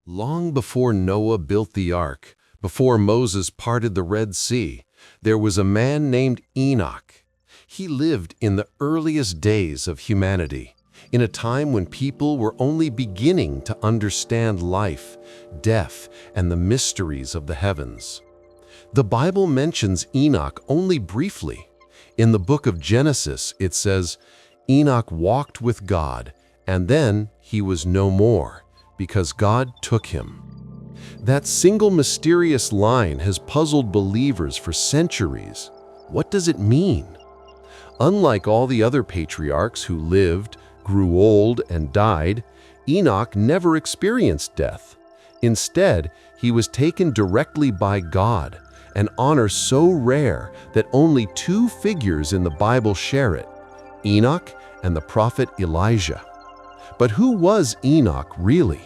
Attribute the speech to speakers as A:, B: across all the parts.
A: Long before Noah built the ark, before Moses parted the Red Sea, there was a man named Enoch. He lived in the earliest days of humanity, in a time when people were only beginning to understand life, death, and the mysteries of the heavens. The Bible mentions Enoch only briefly. In the book of Genesis, it says, "Enoch walked with God, and then he was no more, because God took him." That single mysterious line has puzzled believers for centuries. What does it mean? Unlike all the other patriarchs who lived, grew old, and died, Enoch never experienced death. Instead, he was taken directly by God, an honor so rare that only two figures in the Bible share it: Enoch and the prophet Elijah. But who was Enoch really?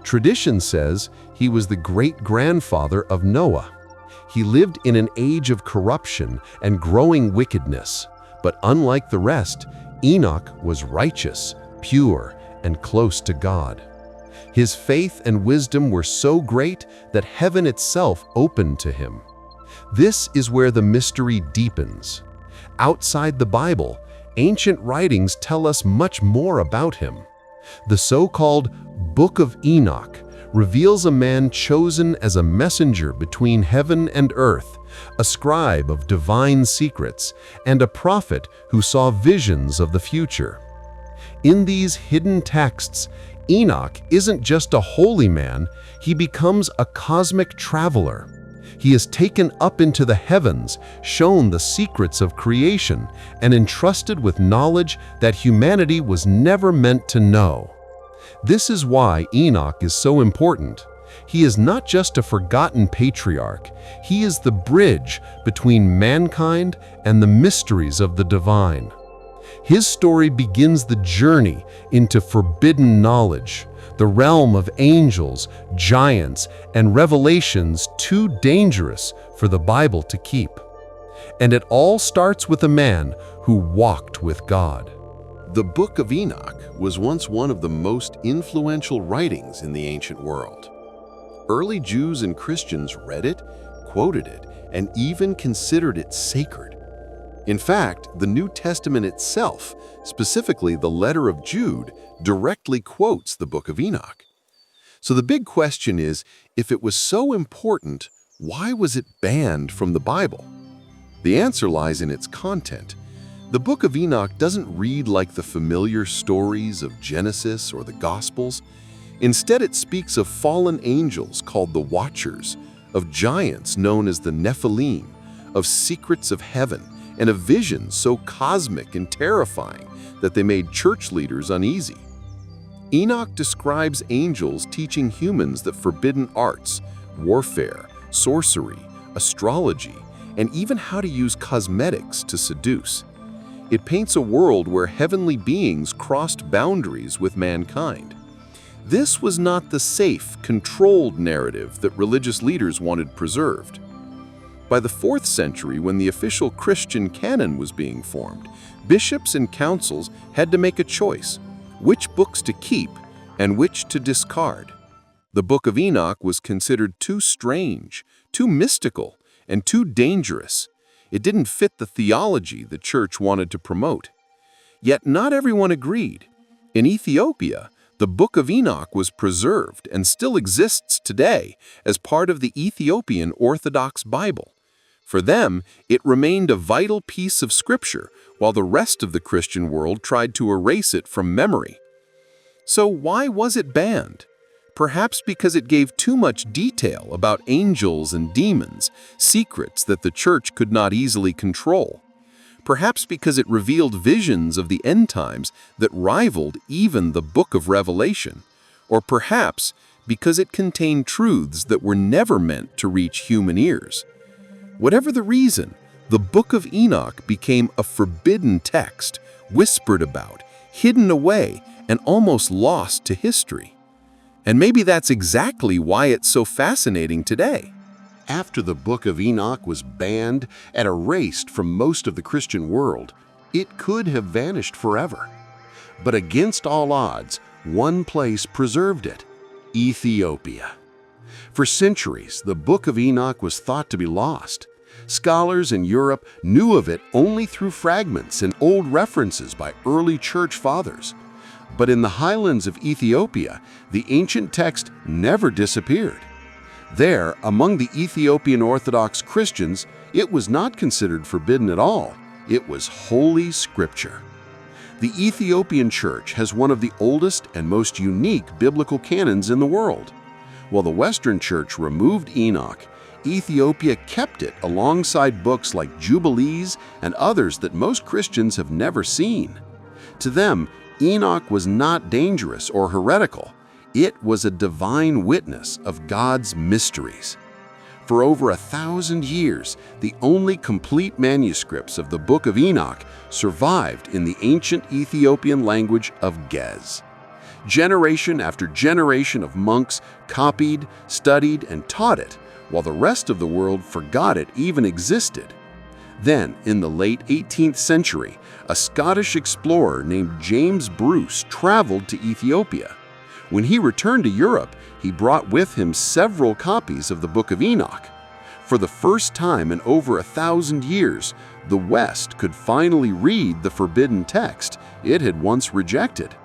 A: Tradition says he was the great-grandfather of Noah. He lived in an age of corruption and growing wickedness, but unlike the rest, Enoch was righteous, pure, and close to God. His faith and wisdom were so great that heaven itself opened to him. This is where the mystery deepens. Outside the Bible, ancient writings tell us much more about him. The so-called Book of Enoch reveals a man chosen as a messenger between heaven and earth, a scribe of divine secrets, and a prophet who saw visions of the future. In these hidden texts, Enoch isn't just a holy man, he becomes a cosmic traveler. He is taken up into the heavens, shown the secrets of creation, and entrusted with knowledge that humanity was never meant to know. This is why Enoch is so important. He is not just a forgotten patriarch, he is the bridge between mankind and the mysteries of the divine. His story begins the journey into forbidden knowledge, the realm of angels, giants, and revelations too dangerous for the Bible to keep. And it all starts with a man who walked with God. The Book of Enoch was once one of the most influential writings in the ancient world. Early Jews and Christians read it, quoted it, and even considered it sacred. In fact, the New Testament itself, specifically the letter of Jude, directly quotes the Book of Enoch. So the big question is, if it was so important, why was it banned from the Bible? The answer lies in its content. The Book of Enoch doesn't read like the familiar stories of Genesis or the Gospels. Instead, it speaks of fallen angels called the Watchers, of giants known as the Nephilim, of secrets of heaven, and of visions so cosmic and terrifying that they made church leaders uneasy. Enoch describes angels teaching humans the forbidden arts, warfare, sorcery, astrology, and even how to use cosmetics to seduce. It paints a world where heavenly beings crossed boundaries with mankind. This was not the safe, controlled narrative that religious leaders wanted preserved. By the 4th century, when the official Christian canon was being formed, bishops and councils had to make a choice: which books to keep and which to discard. The Book of Enoch was considered too strange, too mystical, and too dangerous. It didn't fit the theology the church wanted to promote. Yet not everyone agreed. In Ethiopia, the Book of Enoch was preserved and still exists today as part of the Ethiopian Orthodox Bible. For them, it remained a vital piece of scripture, while the rest of the Christian world tried to erase it from memory. So why was it banned? Perhaps because it gave too much detail about angels and demons, secrets that the church could not easily control. Perhaps because it revealed visions of the end times that rivaled even the Book of Revelation. Or perhaps because it contained truths that were never meant to reach human ears. Whatever the reason, the Book of Enoch became a forbidden text, whispered about, hidden away, and almost lost to history. And maybe that's exactly why it's so fascinating today. After the Book of Enoch was banned and erased from most of the Christian world, it could have vanished forever. But against all odds, one place preserved it:
B: Ethiopia. For centuries, the Book of Enoch was thought to be lost. Scholars in Europe knew of it only through fragments and old references by early church fathers. But in the highlands of Ethiopia, the ancient text never disappeared. There, among the Ethiopian Orthodox Christians, it was not considered forbidden at all. It was holy scripture. The Ethiopian Church has one of the oldest and most unique biblical canons in the world. While the Western Church removed Enoch, Ethiopia kept it alongside books like Jubilees and others that most Christians have never seen. To them, Enoch was not dangerous or heretical. It was a divine witness of God's mysteries. For over 1,000 years, the only complete manuscripts of the Book of Enoch survived in the ancient Ethiopian language of Ge'ez. Generation after generation of monks copied, studied, and taught it, while the rest of the world forgot it even existed. Then, in the late 18th century, a Scottish explorer named James Bruce traveled to Ethiopia. When he returned to Europe, he brought with him several copies of the Book of Enoch. For the first time in over 1,000 years, the West could finally read the forbidden text it had once rejected.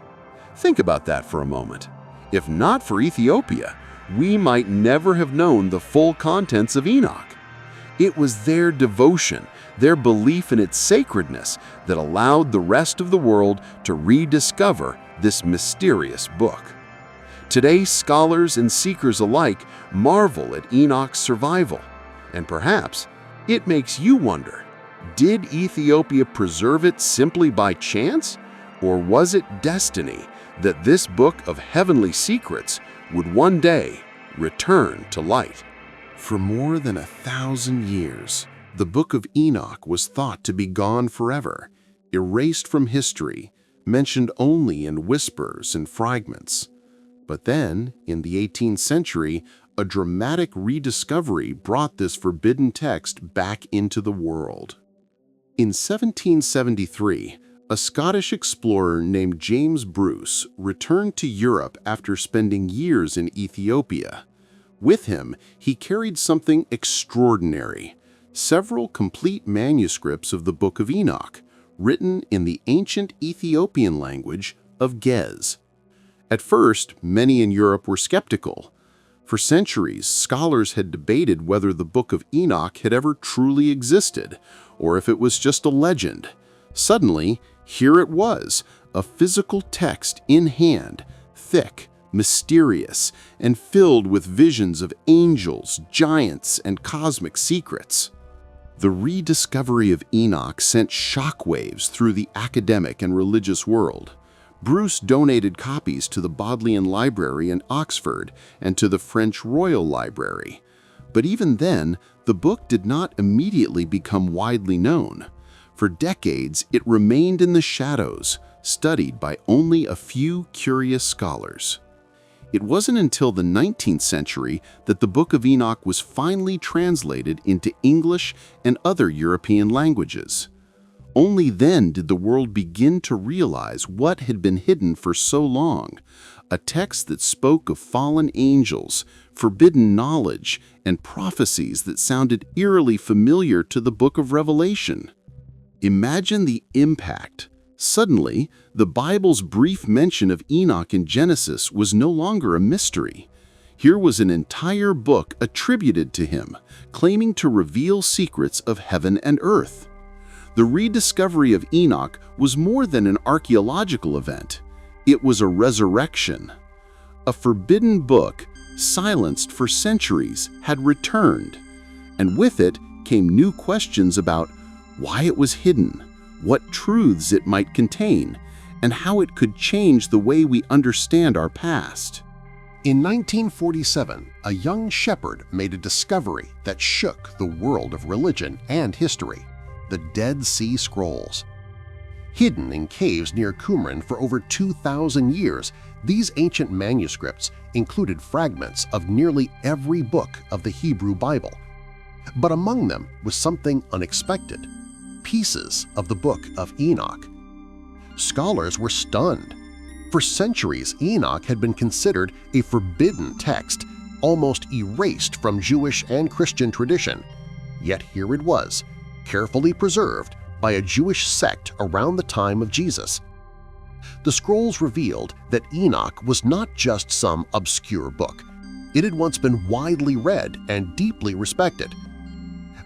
B: Think about that for a moment. If not for Ethiopia, we might never have known the full contents of Enoch. It was their devotion, their belief in its sacredness, that allowed the rest of the world to rediscover this mysterious book. Today, scholars and seekers alike marvel at Enoch's survival. And perhaps it makes you wonder, did Ethiopia preserve it simply by chance? Or was it destiny that this book of heavenly secrets would one day return to light?
C: For more than 1,000 years, the Book of Enoch was thought to be gone forever, erased from history, mentioned only in whispers and fragments. But then, in the 18th century, a dramatic rediscovery brought this forbidden text back into the world. In 1773, a Scottish explorer named James Bruce returned to Europe after spending years in Ethiopia. With him, he carried something extraordinary: several complete manuscripts of the Book of Enoch, written in the ancient Ethiopian language of Ge'ez. At first, many in Europe were skeptical. For centuries, scholars had debated whether the Book of Enoch had ever truly existed, or if it was just a legend. Suddenly, here it was, a physical text in hand, thick, mysterious, and filled with visions of angels, giants, and cosmic secrets. The rediscovery of Enoch sent shockwaves through the academic and religious world. Bruce donated copies to the Bodleian Library in Oxford and to the French Royal Library. But even then, the book did not immediately become widely known. For decades, it remained in the shadows, studied by only a few curious scholars. It wasn't until the 19th century that the Book of Enoch was finally translated into English and other European languages. Only then did the world begin to realize what had been hidden for so long, a text that spoke of fallen angels, forbidden knowledge, and prophecies that sounded eerily familiar to the Book of Revelation. Imagine the impact. Suddenly, the Bible's brief mention of Enoch in Genesis was no longer a mystery. Here was an entire book attributed to him, claiming to reveal secrets of heaven and earth. The rediscovery of Enoch was more than an archaeological event. It was a resurrection. A forbidden book, silenced for centuries, had returned, and with it came new questions about why it was hidden, what truths it might contain, and how it could change the way we understand our past.
A: In 1947, a young shepherd made a discovery that shook the world of religion and history: the Dead Sea Scrolls. Hidden in caves near Qumran for over 2,000 years, these ancient manuscripts included fragments of nearly every book of the Hebrew Bible. But among them was something unexpected: pieces of the Book of Enoch. Scholars were stunned.
C: For centuries, Enoch had been considered a forbidden text, almost erased from Jewish and Christian tradition. Yet here it was, carefully preserved by a Jewish sect around the time of Jesus. The scrolls revealed that Enoch was not just some obscure book. It had once been widely read and deeply respected.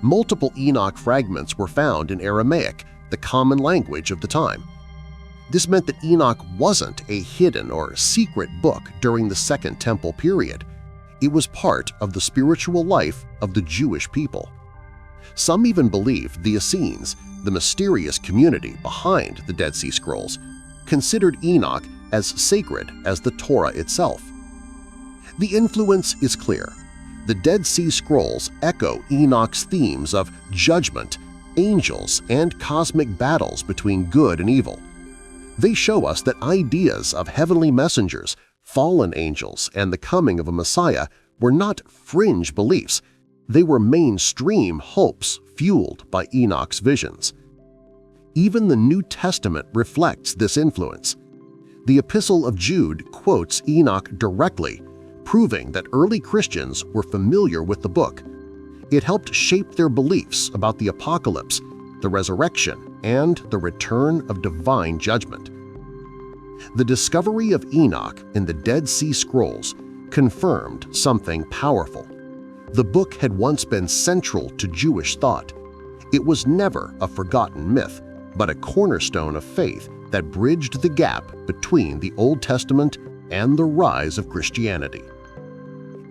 C: Multiple Enoch fragments were found in Aramaic, the common language of the time. This meant that Enoch wasn't a hidden or secret book during the Second Temple period. It was part of the spiritual life of the Jewish people. Some even believed the Essenes, the mysterious community behind the Dead Sea Scrolls, considered Enoch as sacred as the Torah itself. The influence is clear. The Dead Sea Scrolls echo Enoch's themes of judgment, angels, and cosmic battles between good and evil. They show us that ideas of heavenly messengers, fallen angels, and the coming of a Messiah were not fringe beliefs. They were mainstream hopes fueled by Enoch's visions. Even the New Testament reflects this influence. The Epistle of Jude quotes Enoch directly, proving that early Christians were familiar with the book. It helped shape their beliefs about the apocalypse, the resurrection, and the return of divine judgment. The discovery of Enoch in the Dead Sea Scrolls confirmed something powerful. The book had once been central to Jewish thought. It was never a forgotten myth, but a cornerstone of faith that bridged the gap between the Old Testament and the rise of Christianity.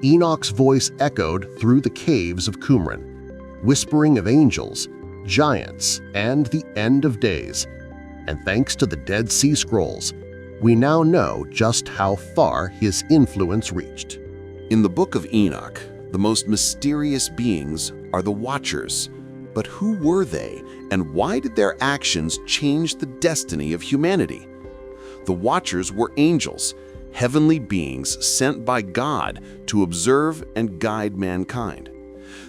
C: Enoch's voice echoed through the caves of Qumran, whispering of angels, giants, and the end of days. And thanks to the Dead Sea Scrolls, we now know just how far his influence reached.
B: In the Book of Enoch, the most mysterious beings are the Watchers. But who were they, and why did their actions change the destiny of humanity? The Watchers were angels, heavenly beings sent by God to observe and guide mankind.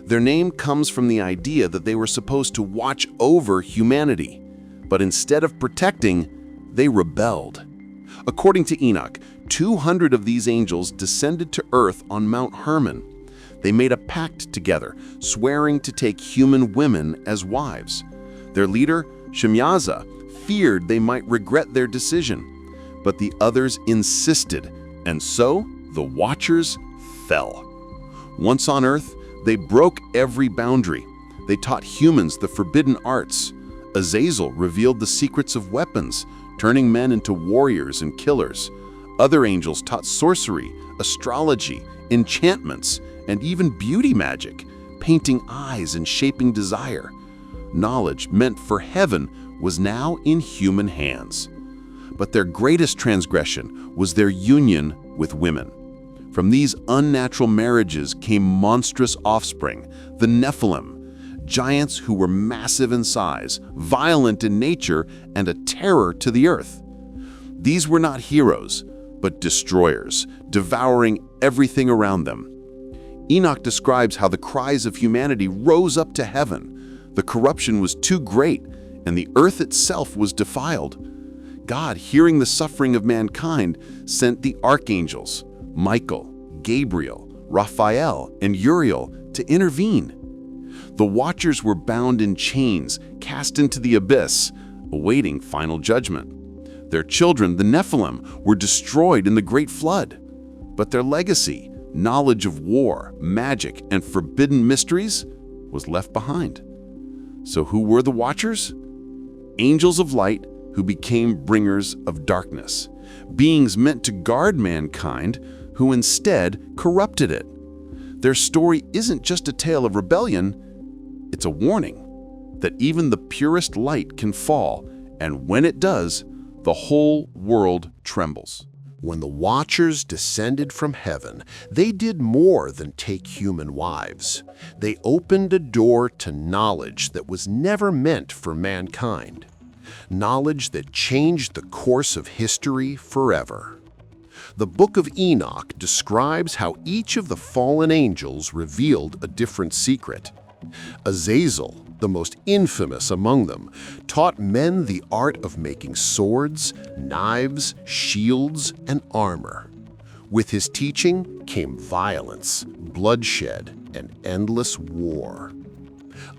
B: Their name comes from the idea that they were supposed to watch over humanity, but instead of protecting, they rebelled. According to Enoch, 200 of these angels descended to earth on Mount Hermon. They made a pact together, swearing to take human women as wives. Their leader, Shemyaza, feared they might regret their decision, but the others insisted, and so the Watchers fell. Once on Earth, they broke every boundary. They taught humans the forbidden arts. Azazel revealed the secrets of weapons, turning men into warriors and killers. Other angels taught sorcery, astrology, enchantments, and even beauty magic, painting eyes and shaping desire. Knowledge meant for heaven was now in human hands. But their greatest transgression was their union with women. From these unnatural marriages came monstrous offspring, the Nephilim, giants who were massive in size, violent in nature, and a terror to the earth. These were not heroes, but destroyers, devouring everything around them. Enoch describes how the cries of humanity rose up to heaven. The corruption was too great, and the earth itself was defiled. God, hearing the suffering of mankind, sent the archangels, Michael, Gabriel, Raphael, and Uriel, to intervene. The Watchers were bound in chains, cast into the abyss, awaiting final judgment. Their children, the Nephilim, were destroyed in the Great Flood. But their legacy, knowledge of war, magic, and forbidden mysteries, was left behind. So who were the Watchers? Angels of light who became bringers of darkness, beings meant to guard mankind who instead corrupted it. Their story isn't just a tale of rebellion, it's a warning that even the purest light can fall, and when it does, the whole world trembles.
C: When the Watchers descended from heaven, they did more than take human wives. They opened a door to knowledge that was never meant for mankind. Knowledge that changed the course of history forever. The Book of Enoch describes how each of the fallen angels revealed a different secret. Azazel,
B: the most infamous among them, taught men the art of making swords, knives, shields, and armor. With his teaching came violence, bloodshed, and endless war.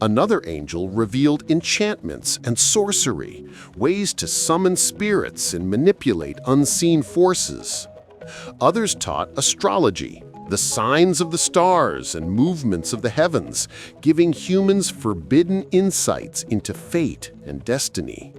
B: Another angel revealed enchantments and sorcery, ways to summon spirits and manipulate unseen forces. Others taught astrology, the signs of the stars and movements of the heavens, giving humans forbidden insights into fate and destiny.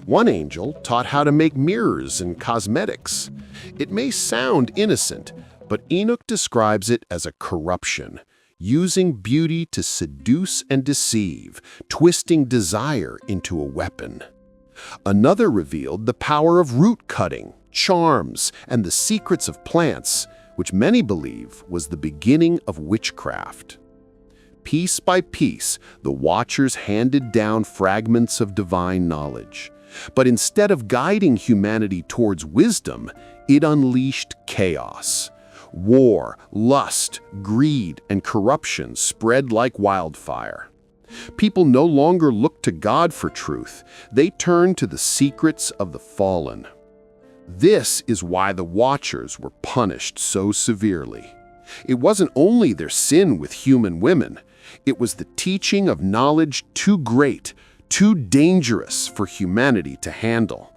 B: One angel taught how to make mirrors and cosmetics. It may sound innocent, but Enoch describes it as a corruption, using beauty to seduce and deceive, twisting desire into a weapon. Another revealed the power of root cutting, charms, and the secrets of plants, which many believe was the beginning of witchcraft. Piece by piece, the Watchers handed down fragments of divine knowledge. But instead of guiding humanity towards wisdom, it unleashed chaos. War, lust, greed, and corruption spread like wildfire. People no longer looked to God for truth. They turned to the secrets of the fallen. This is why the Watchers were punished so severely. It wasn't only their sin with human women. It was the teaching of knowledge too great, too dangerous for humanity to handle.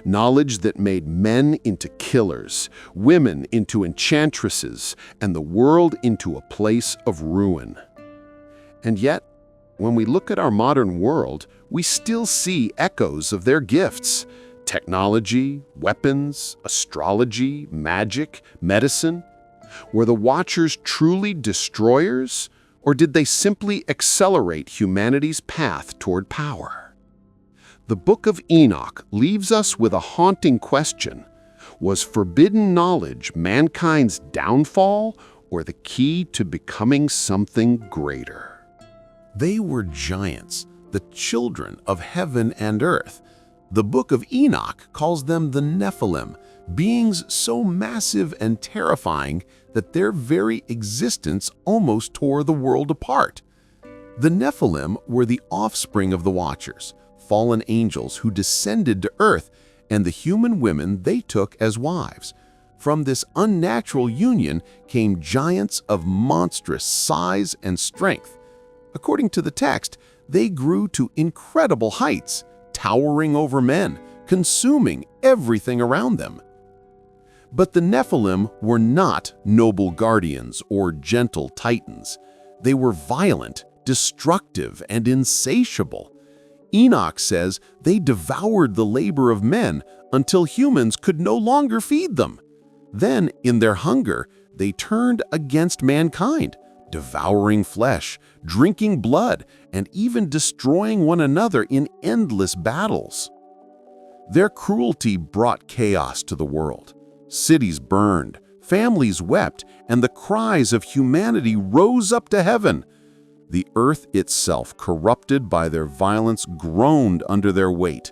B: Knowledge that made men into killers, women into enchantresses, and the world into a place of ruin. And yet, when we look at our modern world, we still see echoes of their gifts. Technology, weapons, astrology, magic, medicine. Were the Watchers truly destroyers, or did they simply accelerate humanity's path toward power? The Book of Enoch leaves us with a haunting question. Was forbidden knowledge mankind's downfall or the key to becoming something greater?
C: They were giants, the children of heaven and earth. The Book of Enoch calls them the Nephilim, beings so massive and terrifying that their very existence almost tore the world apart. The Nephilim were the offspring of the Watchers, fallen angels who descended to earth, and the human women they took as wives. From this unnatural union came giants of monstrous size and strength. According to the text, they grew to incredible heights, towering over men, consuming everything around them. But the Nephilim were not noble guardians or gentle titans. They were violent, destructive, and insatiable. Enoch says they devoured the labor of men until humans could no longer feed them. Then, in their hunger, they turned against mankind, devouring flesh, drinking blood, and even destroying one another in endless battles. Their cruelty brought chaos to the world. Cities burned, families wept, and the cries of humanity rose up to heaven. The earth itself, corrupted by their violence, groaned under their weight.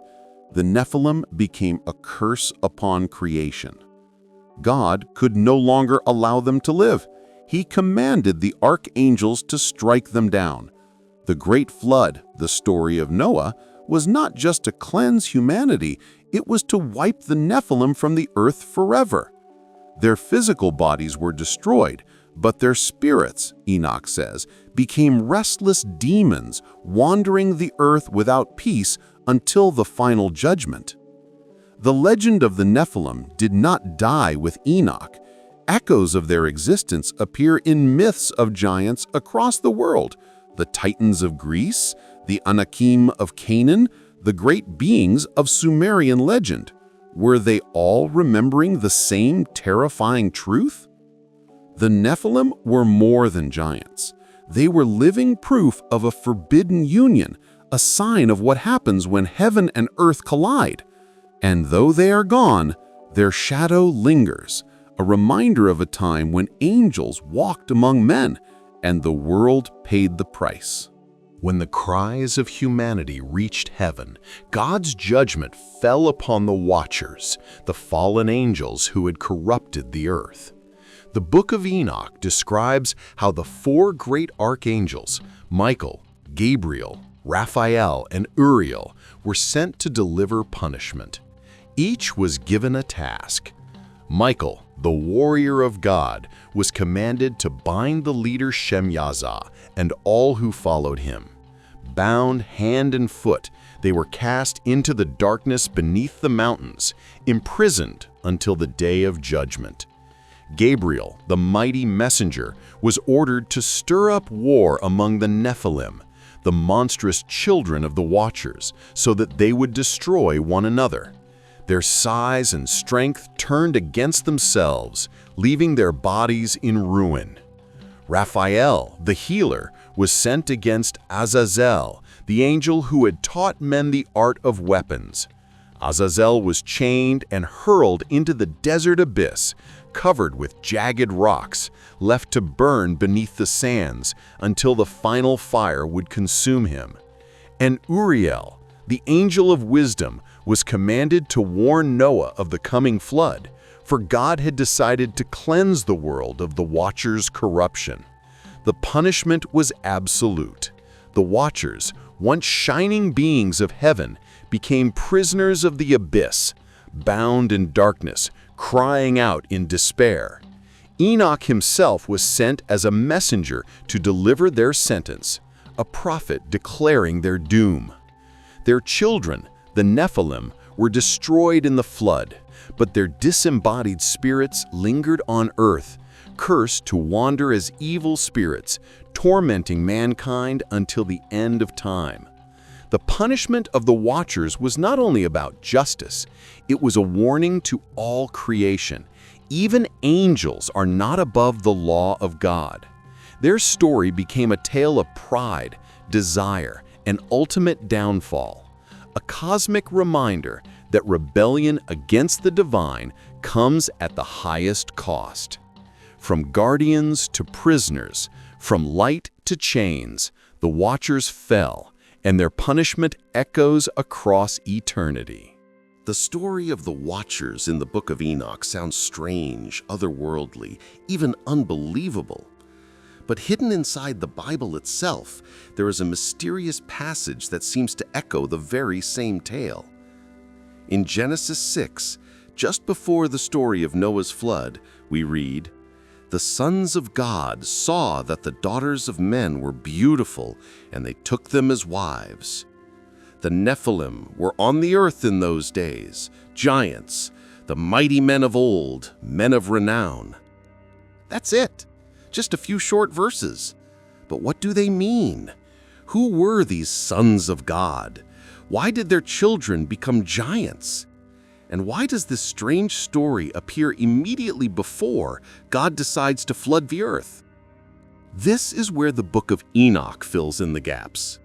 C: The Nephilim became a curse upon creation. God could no longer allow them to live. He commanded the archangels to strike them down. The Great Flood, the story of Noah, was not just to cleanse humanity, it was to wipe the Nephilim from the earth forever. Their physical bodies were destroyed, but their spirits, Enoch says, became restless demons wandering the earth without peace until the final judgment. The legend of the Nephilim did not die with Enoch. Echoes of their existence appear in myths of giants across the world, the Titans of Greece, the Anakim of Canaan, the great beings of Sumerian legend. Were they all remembering the same terrifying truth? The Nephilim were more than giants. They were living proof of a forbidden union, a sign of what happens when heaven and earth collide. And though they are gone, their shadow lingers, a reminder of a time when angels walked among men and the world paid the price.
A: When the cries of humanity reached heaven, God's judgment fell upon the Watchers, the fallen angels who had corrupted the earth. The Book of Enoch describes how the four great archangels, Michael, Gabriel,
B: Raphael and Uriel were sent to deliver punishment. Each was given a task. Michael, the warrior of God, was commanded to bind the leader Shemyaza and all who followed him. Bound hand and foot, they were cast into the darkness beneath the mountains, imprisoned until the day of judgment. Gabriel, the mighty messenger, was ordered to stir up war among the Nephilim, the monstrous children of the Watchers, so that they would destroy one another. Their size and strength turned against themselves, leaving their bodies in ruin. Raphael, the healer, was sent against Azazel, the angel who had taught men the art of weapons. Azazel was chained and hurled into the desert abyss, covered with jagged rocks, left to burn beneath the sands until the final fire would consume him. And Uriel, the angel of wisdom, was commanded to warn Noah of the coming flood, for God had decided to cleanse the world of the Watchers' corruption. The punishment was absolute. The Watchers, once shining beings of heaven, became prisoners of the abyss, bound in darkness, crying out in despair. Enoch himself was sent as a messenger to deliver their sentence, a prophet declaring their doom. Their children, the Nephilim, were destroyed in the flood, but their disembodied spirits lingered on earth, cursed to wander as evil spirits, tormenting mankind until the end of time. The punishment of the Watchers was not only about justice, it was a warning to all creation. Even angels are not above the law of God. Their story became a tale of pride, desire, and ultimate downfall. A cosmic reminder that rebellion against the divine comes at the highest cost. From guardians to prisoners, from light to chains, the Watchers fell, and their punishment echoes across eternity.
C: The story of the Watchers in the Book of Enoch sounds strange, otherworldly, even unbelievable. But hidden inside the Bible itself, there is a mysterious passage that seems to echo the very same tale. In Genesis 6, just before the story of Noah's flood, we read, "The sons of God saw that the daughters of men were beautiful, and they took them as wives. The Nephilim were on the earth in those days, giants, the mighty men of old, men of renown." That's it. Just a few short verses. But what do they mean? Who were these sons of God? Why did their children become giants? And why does this strange story appear immediately before God decides to flood the earth? This is where the Book of Enoch fills in the gaps.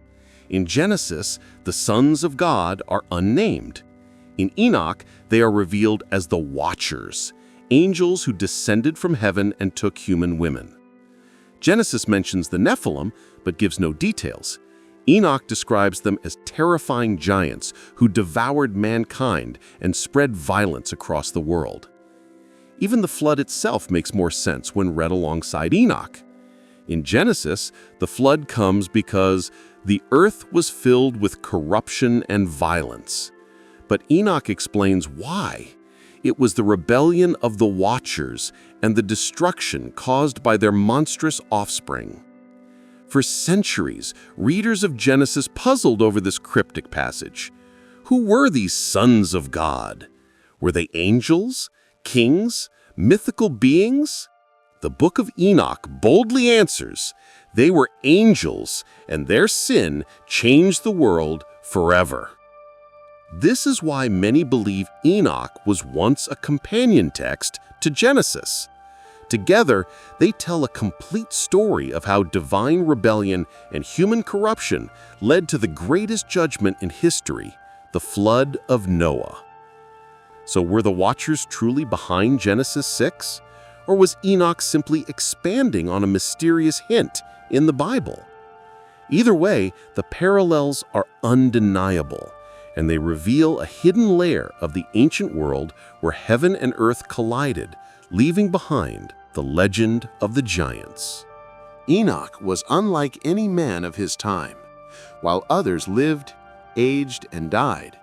C: In Genesis, the sons of God are unnamed. In Enoch, they are revealed as the Watchers, angels who descended from heaven and took human women. Genesis mentions the Nephilim, but gives no details. Enoch describes them as terrifying giants who devoured mankind and spread violence across the world. Even the flood itself makes more sense when read alongside Enoch. In Genesis, the flood comes because the earth was filled with corruption and violence. But Enoch explains why. It was the rebellion of the Watchers and the destruction caused by their monstrous offspring. For centuries, readers of Genesis puzzled over this cryptic passage. Who were these sons of God? Were they angels, kings, mythical beings? The Book of Enoch boldly answers, they were angels, and their sin changed the world forever. This is why many believe Enoch was once a companion text to Genesis. Together, they tell a complete story of how divine rebellion and human corruption led to the greatest judgment in history, the flood of Noah. So were the Watchers truly behind Genesis 6? Or was Enoch simply expanding on a mysterious hint in the Bible? Either way, the parallels are undeniable, and they reveal a hidden layer of the ancient world where heaven and earth collided, leaving behind the legend of the giants.
B: Enoch was unlike any man of his time. While others lived, aged, and died,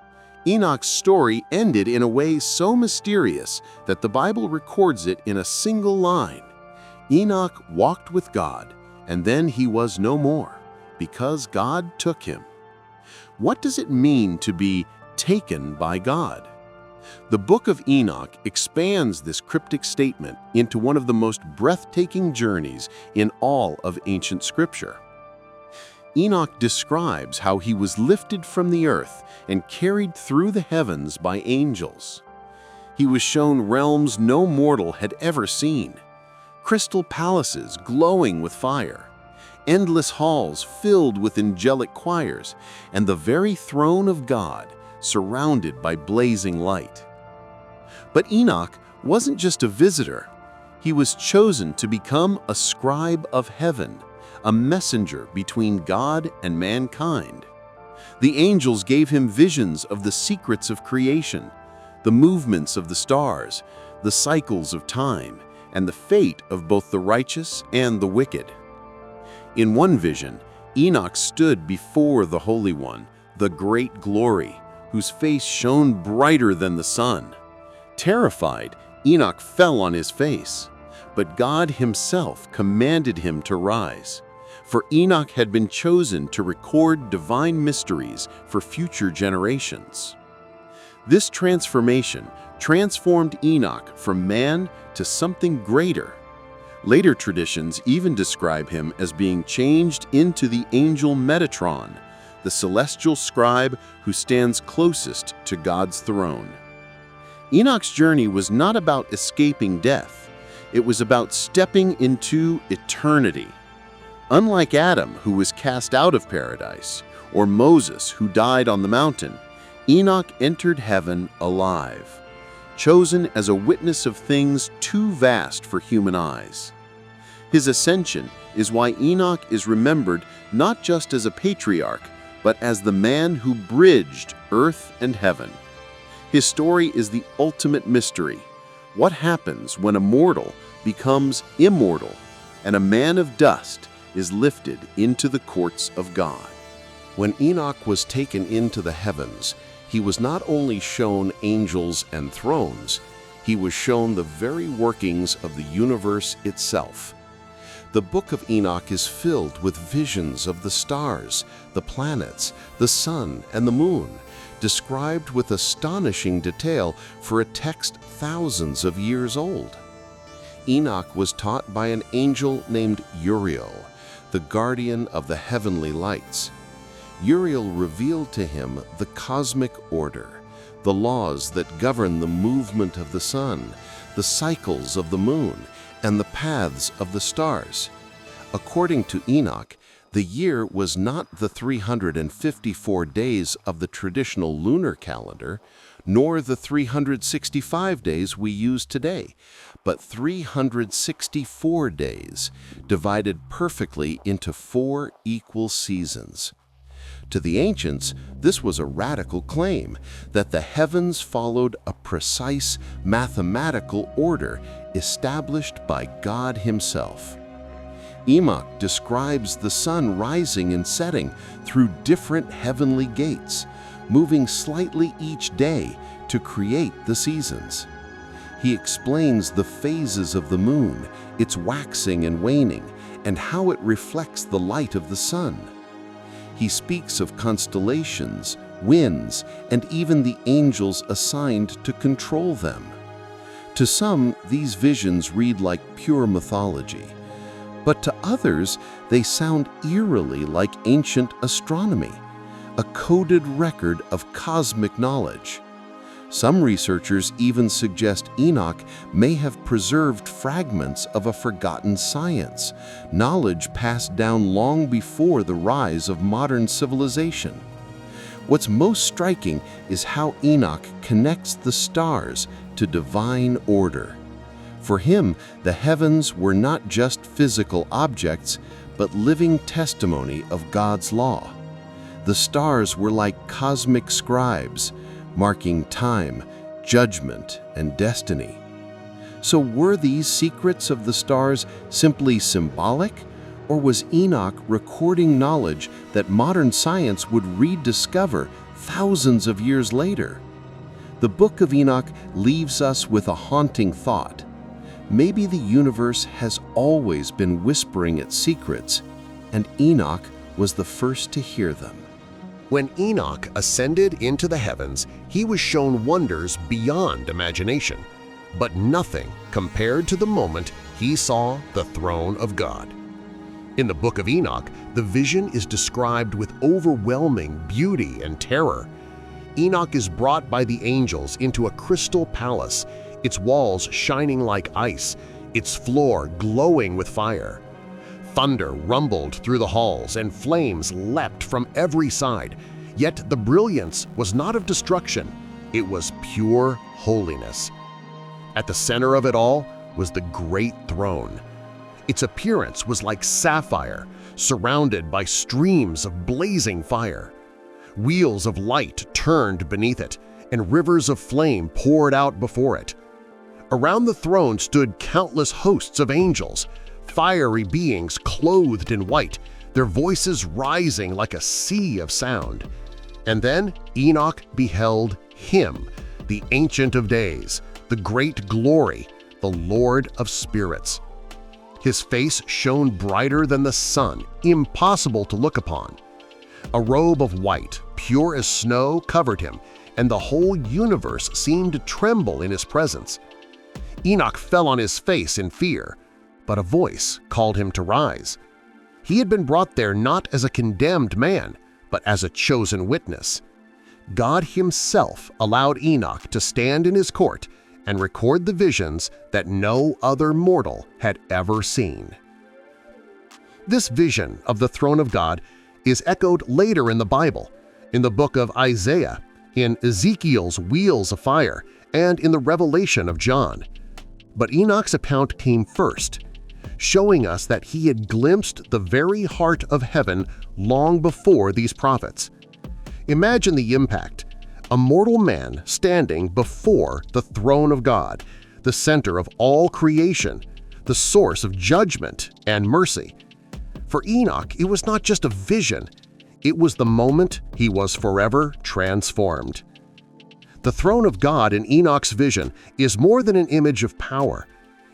B: Enoch's story ended in a way so mysterious that the Bible records it in a single line. Enoch walked with God, and then he was no more, because God took him. What does it mean to be taken by God? The Book of Enoch expands this cryptic statement into one of the most breathtaking journeys in all of ancient scripture. Enoch describes how he was lifted from the earth and carried through the heavens by angels. He was shown realms no mortal had ever seen, crystal palaces glowing with fire, endless halls filled with angelic choirs, and the very throne of God surrounded by blazing light. But Enoch wasn't just a visitor. He was chosen to become a scribe of heaven, a messenger between God and mankind. The angels gave him visions of the secrets of creation, the movements of the stars, the cycles of time, and the fate of both the righteous and the wicked. In one vision, Enoch stood before the Holy One, the great glory, whose face shone brighter than the sun. Terrified, Enoch fell on his face, but God himself commanded him to rise, for Enoch had been chosen to record divine mysteries for future generations. This transformation transformed Enoch from man to something greater. Later traditions even describe him as being changed into the angel Metatron, the celestial scribe who stands closest to God's throne. Enoch's journey was not about escaping death. It was about stepping into eternity. Unlike Adam, who was cast out of paradise, or Moses, who died on the mountain, Enoch entered heaven alive, chosen as a witness of things too vast for human eyes. His ascension is why Enoch is remembered not just as a patriarch, but as the man who bridged earth and heaven. His story is the ultimate mystery. What happens when a mortal becomes immortal and a man of dust is lifted into the courts of God?
A: When Enoch was taken into the heavens, he was not only shown angels and thrones, he was shown the very workings of the universe itself. The Book of Enoch is filled with visions of the stars, the planets, the sun, and the moon, described with astonishing detail for a text thousands of years old. Enoch was taught by an angel named Uriel, the guardian of the heavenly lights. Uriel revealed to him the cosmic order, the laws that govern the movement of the sun, the cycles of the moon, and the paths of the stars. According to Enoch, the year was not the 354 days of the traditional lunar calendar, nor the 365 days we use today, but 364 days, divided perfectly into 4 equal seasons. To the ancients, this was a radical claim that the heavens followed a precise mathematical order established by God himself. Enoch describes the sun rising and setting through different heavenly gates, moving slightly each day to create the seasons. He explains the phases of the moon, its waxing and waning, and how it reflects the light of the sun. He speaks of constellations, winds, and even the angels assigned to control them. To some, these visions read like pure mythology, but to others, they sound eerily like ancient astronomy, a coded record of cosmic knowledge. Some researchers even suggest Enoch may have preserved fragments of a forgotten science, knowledge passed down long before the rise of modern civilization. What's most striking is how Enoch connects the stars to divine order. For him, the heavens were not just physical objects, but living testimony of God's law. The stars were like cosmic scribes, marking time, judgment, and destiny. So were these secrets of the stars simply symbolic,
C: Or was Enoch recording knowledge that modern science would rediscover thousands of years later? The Book of Enoch leaves us with a haunting thought. Maybe the universe has always been whispering its secrets, and Enoch was the first to hear them.
D: When Enoch ascended into the heavens, he was shown wonders beyond imagination, but nothing compared to the moment he saw the throne of God. In the Book of Enoch, the vision is described with overwhelming beauty and terror. Enoch is brought by the angels into a crystal palace, its walls shining like ice, its floor glowing with fire. Thunder rumbled through the halls and flames leapt from every side, yet the brilliance was not of destruction, it was pure holiness. At the center of it all was the great throne. Its appearance was like sapphire, surrounded by streams of blazing fire. Wheels of light turned beneath it, and rivers of flame poured out before it. Around the throne stood countless hosts of angels, fiery beings clothed in white, their voices rising like a sea of sound. And then Enoch beheld Him, the Ancient of Days, the great glory, the Lord of Spirits. His face shone brighter than the sun, impossible to look upon. A robe of white, pure as snow, covered him, and the whole universe seemed to tremble in his presence. Enoch fell on his face in fear, but a voice called him to rise. He had been brought there not as a condemned man, but as a chosen witness. God Himself allowed Enoch to stand in His court and record the visions that no other mortal had ever seen. This vision of the throne of God is echoed later in the Bible, in the book of Isaiah, in Ezekiel's wheels of fire, and in the Revelation of John. But Enoch's account came first, showing us that he had glimpsed the very heart of heaven long before these prophets. Imagine the impact. A mortal man standing before the throne of God, the center of all creation, the source of judgment and mercy. For Enoch, it was not just a vision, it was the moment he was forever transformed. The throne of God in Enoch's vision is more than an image of power.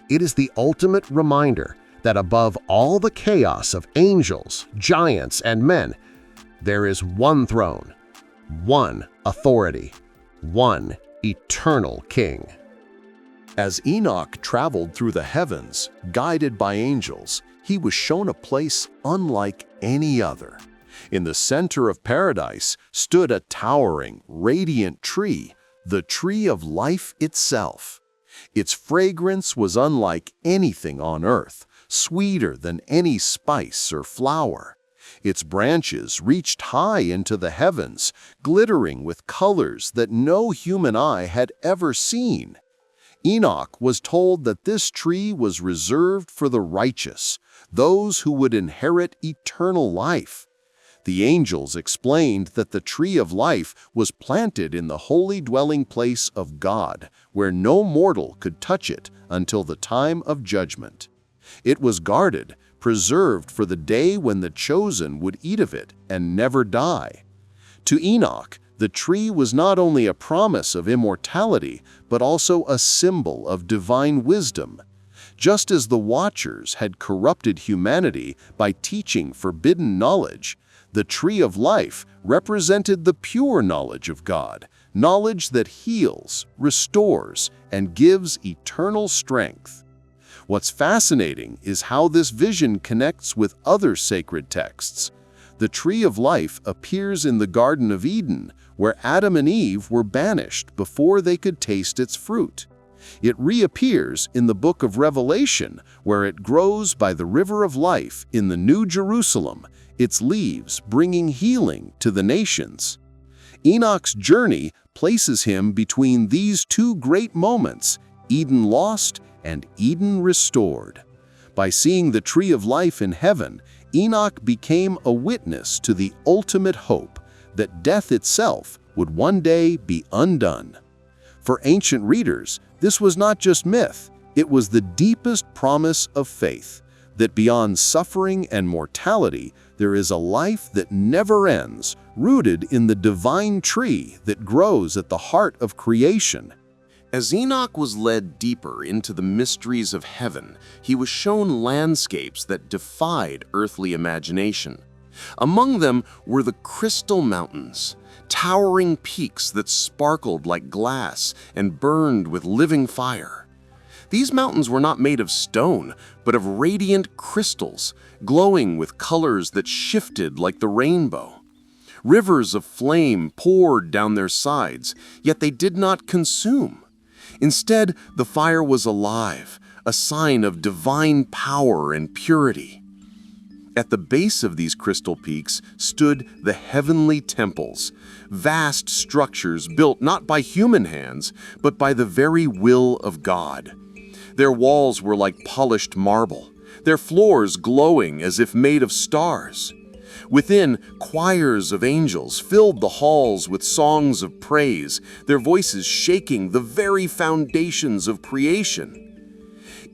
D: It is the ultimate reminder that above all the chaos of angels, giants, and men, there is one throne, one authority, one eternal king.
B: As Enoch traveled through the heavens, guided by angels, he was shown a place unlike any other. In the center of paradise stood a towering, radiant tree, the tree of life itself. Its fragrance was unlike anything on earth, sweeter than any spice or flower. Its branches reached high into the heavens, glittering with colors that no human eye had ever seen. Enoch was told that this tree was reserved for the righteous, those who would inherit eternal life. The angels explained that the tree of life was planted in the holy dwelling place of God, where no mortal could touch it until the time of judgment. It was guarded, preserved for the day when the chosen would eat of it and never die. To Enoch, the tree was not only a promise of immortality, but also a symbol of divine wisdom. Just as the Watchers had corrupted humanity by teaching forbidden knowledge, the tree of life represented the pure knowledge of God, knowledge that heals, restores, and gives eternal strength. What's fascinating is how this vision connects with other sacred texts. The tree of life appears in the Garden of Eden, where Adam and Eve were banished before they could taste its fruit. It reappears in the book of Revelation, where it grows by the river of life in the New Jerusalem, its leaves bringing healing to the nations. Enoch's journey places him between these two great moments, Eden lost and Eden restored. By seeing the tree of life in heaven, Enoch became a witness to the ultimate hope that death itself would one day be undone. For ancient readers, this was not just myth, it was the deepest promise of faith. that beyond suffering and mortality, there is a life that never ends, rooted in the divine tree that grows at the heart of creation.
C: As Enoch was led deeper into the mysteries of heaven, he was shown landscapes that defied earthly imagination. Among them were the crystal mountains, towering peaks that sparkled like glass and burned with living fire. These mountains were not made of stone, but of radiant crystals, glowing with colors that shifted like the rainbow. Rivers of flame poured down their sides, yet they did not consume. Instead, the fire was alive, a sign of divine power and purity. At the base of these crystal peaks stood the heavenly temples, vast structures built not by human hands, but by the very will of God. Their walls were like polished marble, their floors glowing as if made of stars. Within, choirs of angels filled the halls with songs of praise, their voices shaking the very foundations of creation.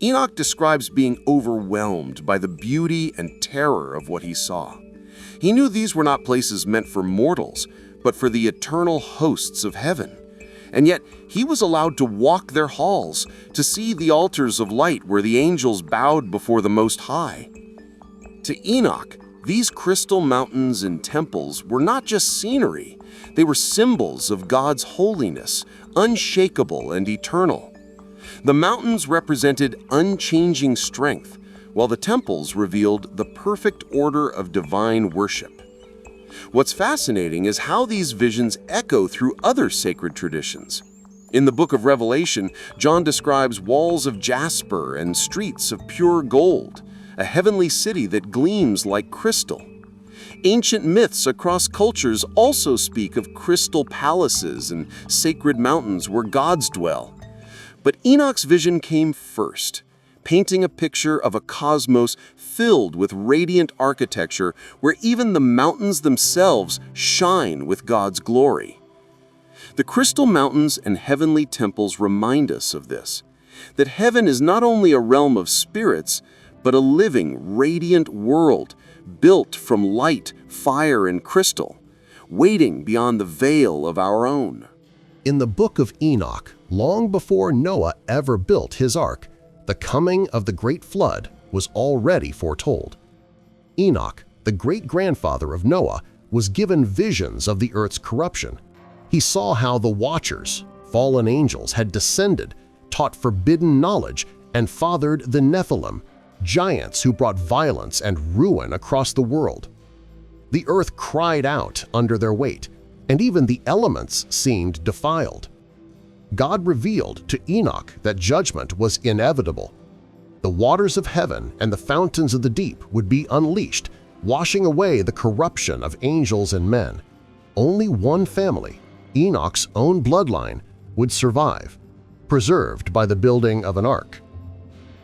C: Enoch describes being overwhelmed by the beauty and terror of what he saw. He knew these were not places meant for mortals, but for the eternal hosts of heaven. And yet, he was allowed to walk their halls, to see the altars of light where the angels bowed before the Most High. To Enoch, these crystal mountains and temples were not just scenery, they were symbols of God's holiness, unshakable and eternal. The mountains represented unchanging strength, while the temples revealed the perfect order of divine worship. What's fascinating is how these visions echo through other sacred traditions. In the book of Revelation, John describes walls of jasper and streets of pure gold, a heavenly city that gleams like crystal. Ancient myths across cultures also speak of crystal palaces and sacred mountains where gods dwell. But Enoch's vision came first, painting a picture of a cosmos filled with radiant architecture where even the mountains themselves shine with God's glory. The crystal mountains and heavenly temples remind us of this, that heaven is not only a realm of spirits, but a living, radiant world built from light, fire, and crystal, waiting beyond the veil of our own.
D: In the book of Enoch, long before Noah ever built his ark, the coming of the great flood was already foretold. Enoch, the great-grandfather of Noah, was given visions of the earth's corruption. He saw how the Watchers, fallen angels, had descended, taught forbidden knowledge, and fathered the Nephilim, giants who brought violence and ruin across the world. The earth cried out under their weight, and even the elements seemed defiled. God revealed to Enoch that judgment was inevitable. The waters of heaven and the fountains of the deep would be unleashed, washing away the corruption of angels and men. Only one family, Enoch's own bloodline, would survive, preserved by the building of an ark.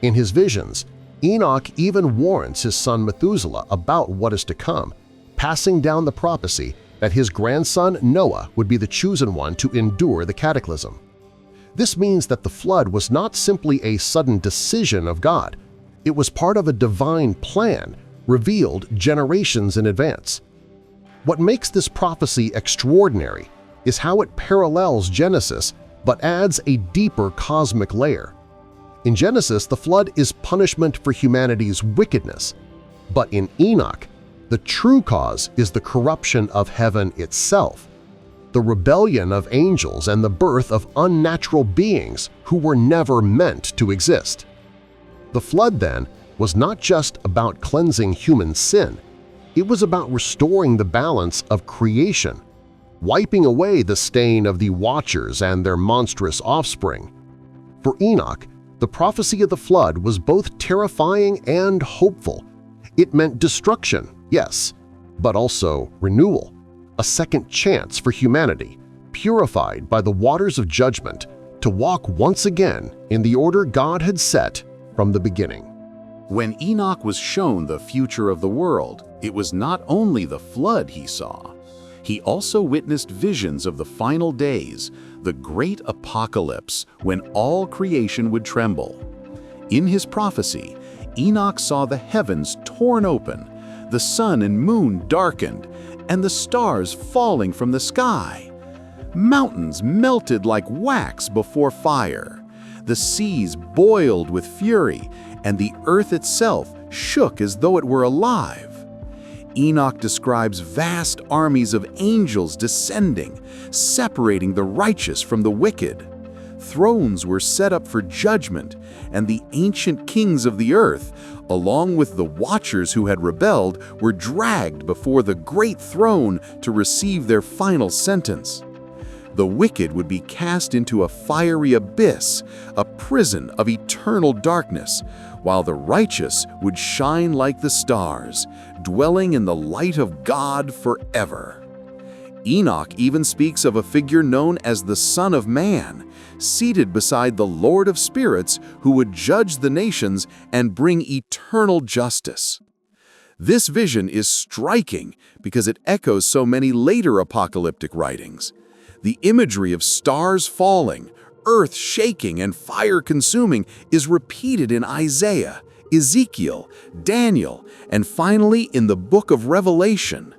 D: In his visions, Enoch even warns his son Methuselah about what is to come, passing down the prophecy that his grandson Noah would be the chosen one to endure the cataclysm. This means that the flood was not simply a sudden decision of God. It was part of a divine plan revealed generations in advance. What makes this prophecy extraordinary is how it parallels Genesis but adds a deeper cosmic layer. In Genesis, the flood is punishment for humanity's wickedness, but in Enoch, the true cause is the corruption of heaven itself, the rebellion of angels and the birth of unnatural beings who were never meant to exist. The flood, then, was not just about cleansing human sin, it was about restoring the balance of creation, wiping away the stain of the Watchers and their monstrous offspring. For Enoch, the prophecy of the flood was both terrifying and hopeful. It meant destruction, yes, but also renewal, a second chance for humanity, purified by the waters of judgment, to walk once again in the order God had set from the beginning.
B: When Enoch was shown the future of the world, it was not only the flood he saw. He also witnessed visions of the final days, the great apocalypse when all creation would tremble. In his prophecy,
E: Enoch saw the heavens torn open, the sun and moon darkened, and the stars falling from the sky. Mountains melted like wax before fire. The seas boiled with fury, and the earth itself shook as though it were alive. Enoch describes vast armies of angels descending, separating the righteous from the wicked. Thrones were set up for judgment, and the ancient kings of the earth, along with the watchers who had rebelled, were dragged before the great throne to receive their final sentence. The wicked would be cast into a fiery abyss, a prison of eternal darkness, while the righteous would shine like the stars, dwelling in the light of God forever. Enoch even speaks of a figure known as the Son of Man, seated beside the Lord of Spirits, who would judge the nations and bring eternal justice. This vision is striking because it echoes so many later apocalyptic writings. The imagery of stars falling, earth shaking, and fire consuming is repeated in Isaiah, Ezekiel, Daniel, and finally in the book of Revelation.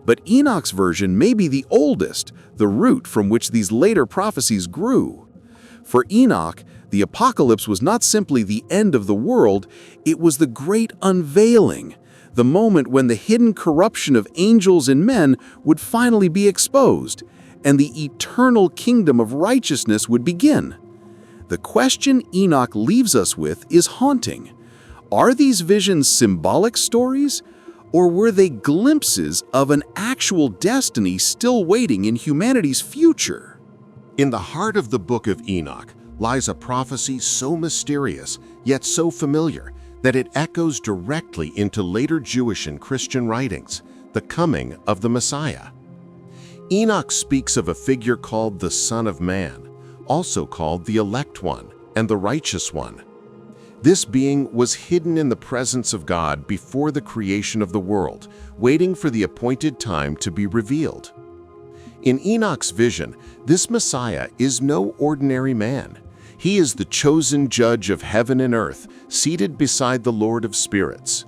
E: But Enoch's version may be the oldest, the root from which these later prophecies grew. For Enoch, the apocalypse was not simply the end of the world, it was the great unveiling, the moment when the hidden corruption of angels and men would finally be exposed, and the eternal kingdom of righteousness would begin. The question Enoch leaves us with is haunting. Are these visions symbolic stories, or were they glimpses of an actual destiny still waiting in humanity's future?
D: In the heart of the Book of Enoch lies a prophecy so mysterious, yet so familiar, that it echoes directly into later Jewish and Christian writings, the coming of the Messiah. Enoch speaks of a figure called the Son of Man, also called the Elect One and the Righteous One. This being was hidden in the presence of God before the creation of the world, waiting for the appointed time to be revealed. In Enoch's vision, this Messiah is no ordinary man. He is the chosen judge of heaven and earth, seated beside the Lord of Spirits.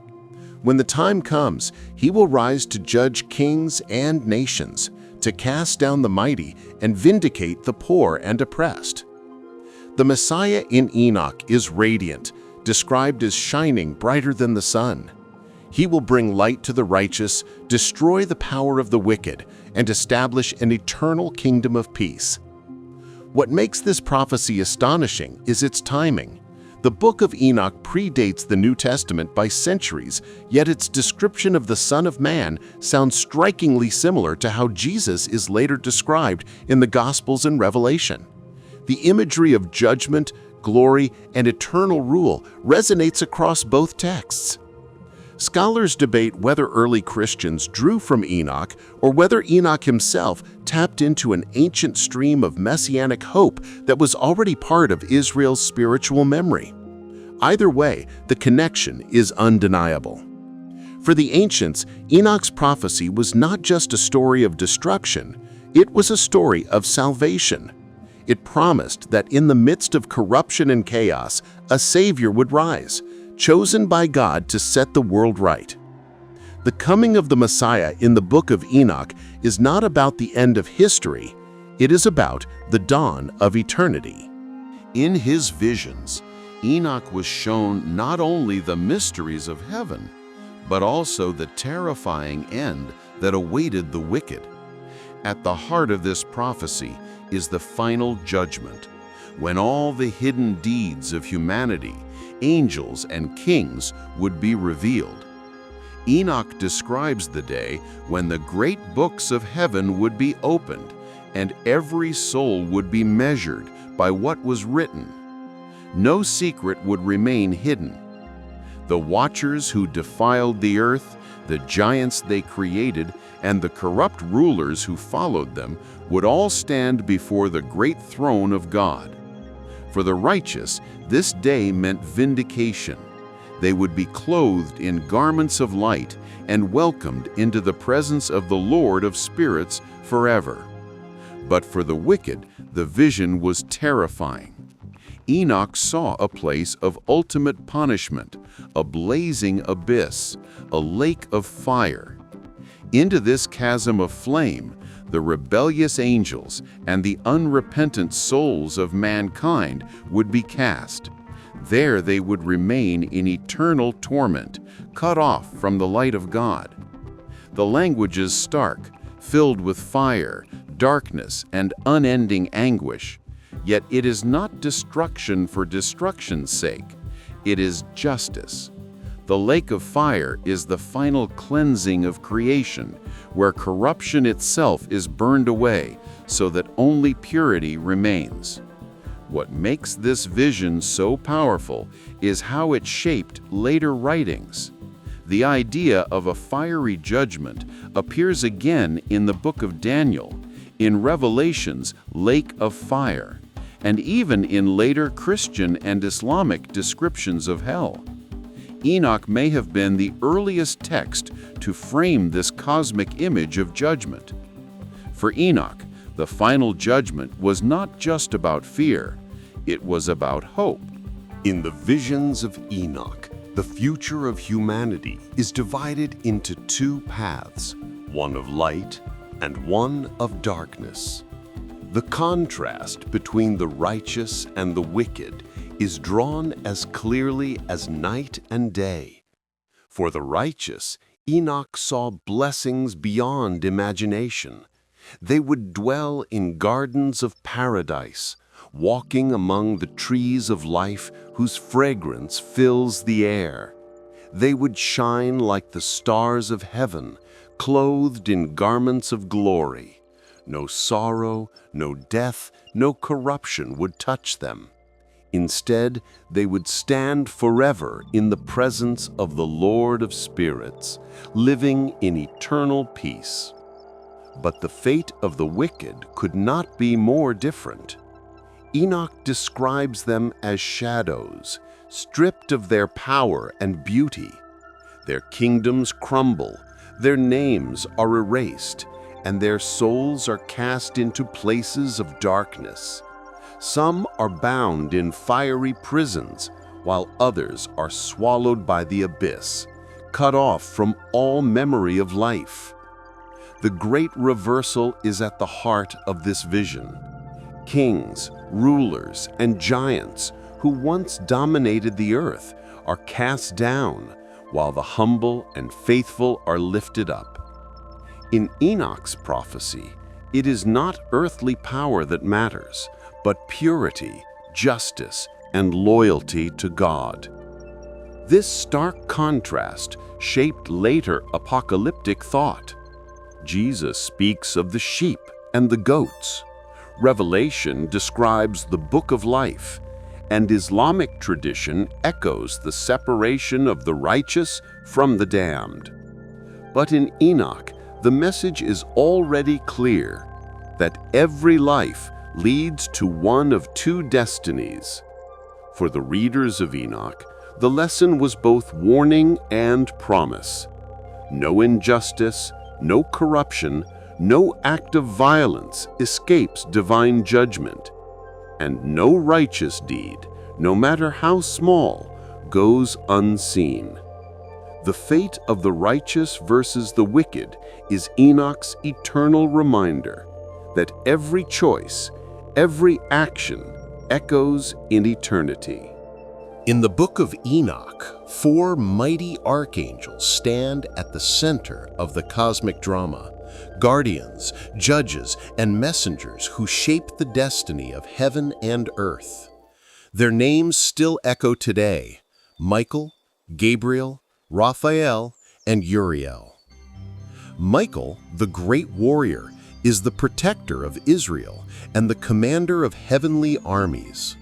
D: When the time comes, he will rise to judge kings and nations, to cast down the mighty and vindicate the poor and oppressed. The Messiah in Enoch is radiant, described as shining brighter than the sun. He will bring light to the righteous, destroy the power of the wicked, and establish an eternal kingdom of peace. What makes this prophecy astonishing is its timing. The Book of Enoch predates the New Testament by centuries, yet its description of the Son of Man sounds strikingly similar to how Jesus is later described in the Gospels and Revelation. The imagery of judgment, glory, and eternal rule resonates across both texts. Scholars debate whether early Christians drew from Enoch or whether Enoch himself tapped into an ancient stream of messianic hope that was already part of Israel's spiritual memory. Either way, the connection is undeniable. For the ancients, Enoch's prophecy was not just a story of destruction, it was a story of salvation. It promised that in the midst of corruption and chaos, a Savior would rise, chosen by God to set the world right. The coming of the Messiah in the Book of Enoch is not about the end of history, it is about the dawn of eternity.
B: In his visions, Enoch was shown not only the mysteries of heaven, but also the terrifying end that awaited the wicked. At the heart of this prophecy is the final judgment, when all the hidden deeds of humanity, angels and kings, would be revealed. Enoch describes the day when the great books of heaven would be opened and every soul would be measured by what was written. No secret would remain hidden. The watchers who defiled the earth, the giants they created, and the corrupt rulers who followed them would all stand before the great throne of God. For the righteous, this day meant vindication. They would be clothed in garments of light and welcomed into the presence of the Lord of Spirits forever. But for the wicked, the vision was terrifying. Enoch saw a place of ultimate punishment, a blazing abyss, a lake of fire. Into this chasm of flame, the rebellious angels and the unrepentant souls of mankind would be cast. There they would remain in eternal torment, cut off from the light of God. The language is stark, filled with fire, darkness, and unending anguish. Yet it is not destruction for destruction's sake. It is justice. The lake of fire is the final cleansing of creation, where corruption itself is burned away so that only purity remains. What makes this vision so powerful is how it shaped later writings. The idea of a fiery judgment appears again in the book of Daniel, in Revelation's lake of fire, and even in later Christian and Islamic descriptions of hell. Enoch may have been the earliest text to frame this cosmic image of judgment. For Enoch, the final judgment was not just about fear, it was about hope.
A: In the visions of Enoch, the future of humanity is divided into two paths, one of light and one of darkness. The contrast between the righteous and the wicked is drawn as clearly as night and day. For the righteous, Enoch saw blessings beyond imagination. They would dwell in gardens of paradise, walking among the trees of life whose fragrance fills the air. They would shine like the stars of heaven, clothed in garments of glory. No sorrow, no death, no corruption would touch them. Instead, they would stand forever in the presence of the Lord of Spirits, living in eternal peace. But the fate of the wicked could not be more different. Enoch describes them as shadows, stripped of their power and beauty. Their kingdoms crumble, their names are erased, and their souls are cast into places of darkness. Some are bound in fiery prisons, while others are swallowed by the abyss, cut off from all memory of life. The great reversal is at the heart of this vision. Kings, rulers, and giants who once dominated the earth are cast down, while the humble and faithful are lifted up. In Enoch's prophecy, it is not earthly power that matters, but purity, justice, and loyalty to God. This stark contrast shaped later apocalyptic thought. Jesus speaks of the sheep and the goats. Revelation describes the book of life, and Islamic tradition echoes the separation of the righteous from the damned. But in Enoch, the message is already clear that every life leads to one of two destinies. For the readers of Enoch, the lesson was both warning and promise. No injustice, no corruption, no act of violence escapes divine judgment, and no righteous deed, no matter how small, goes unseen. The fate of the righteous versus the wicked is Enoch's eternal reminder that every choice, every action echoes in eternity.
D: In the book of Enoch, 4 mighty archangels stand at the center of the cosmic drama, guardians, judges, and messengers who shape the destiny of heaven and earth. Their names still echo today: Michael, Gabriel, Raphael, and Uriel. Michael, the great warrior, is the protector of Israel and the commander of heavenly armies.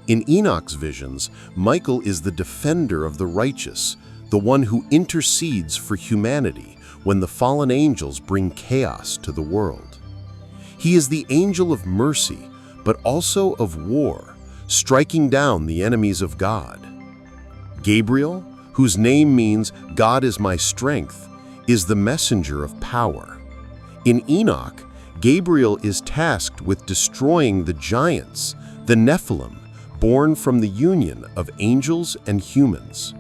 D: In Enoch's visions, Michael is the defender of the righteous, the one who intercedes for humanity when the fallen angels bring chaos to the world. He is the angel of mercy, but also of war, striking down the enemies of God. Gabriel, whose name means God is my strength, is the messenger of power. In Enoch, Gabriel is tasked with destroying the giants, the Nephilim,
C: born from the union of angels and humans.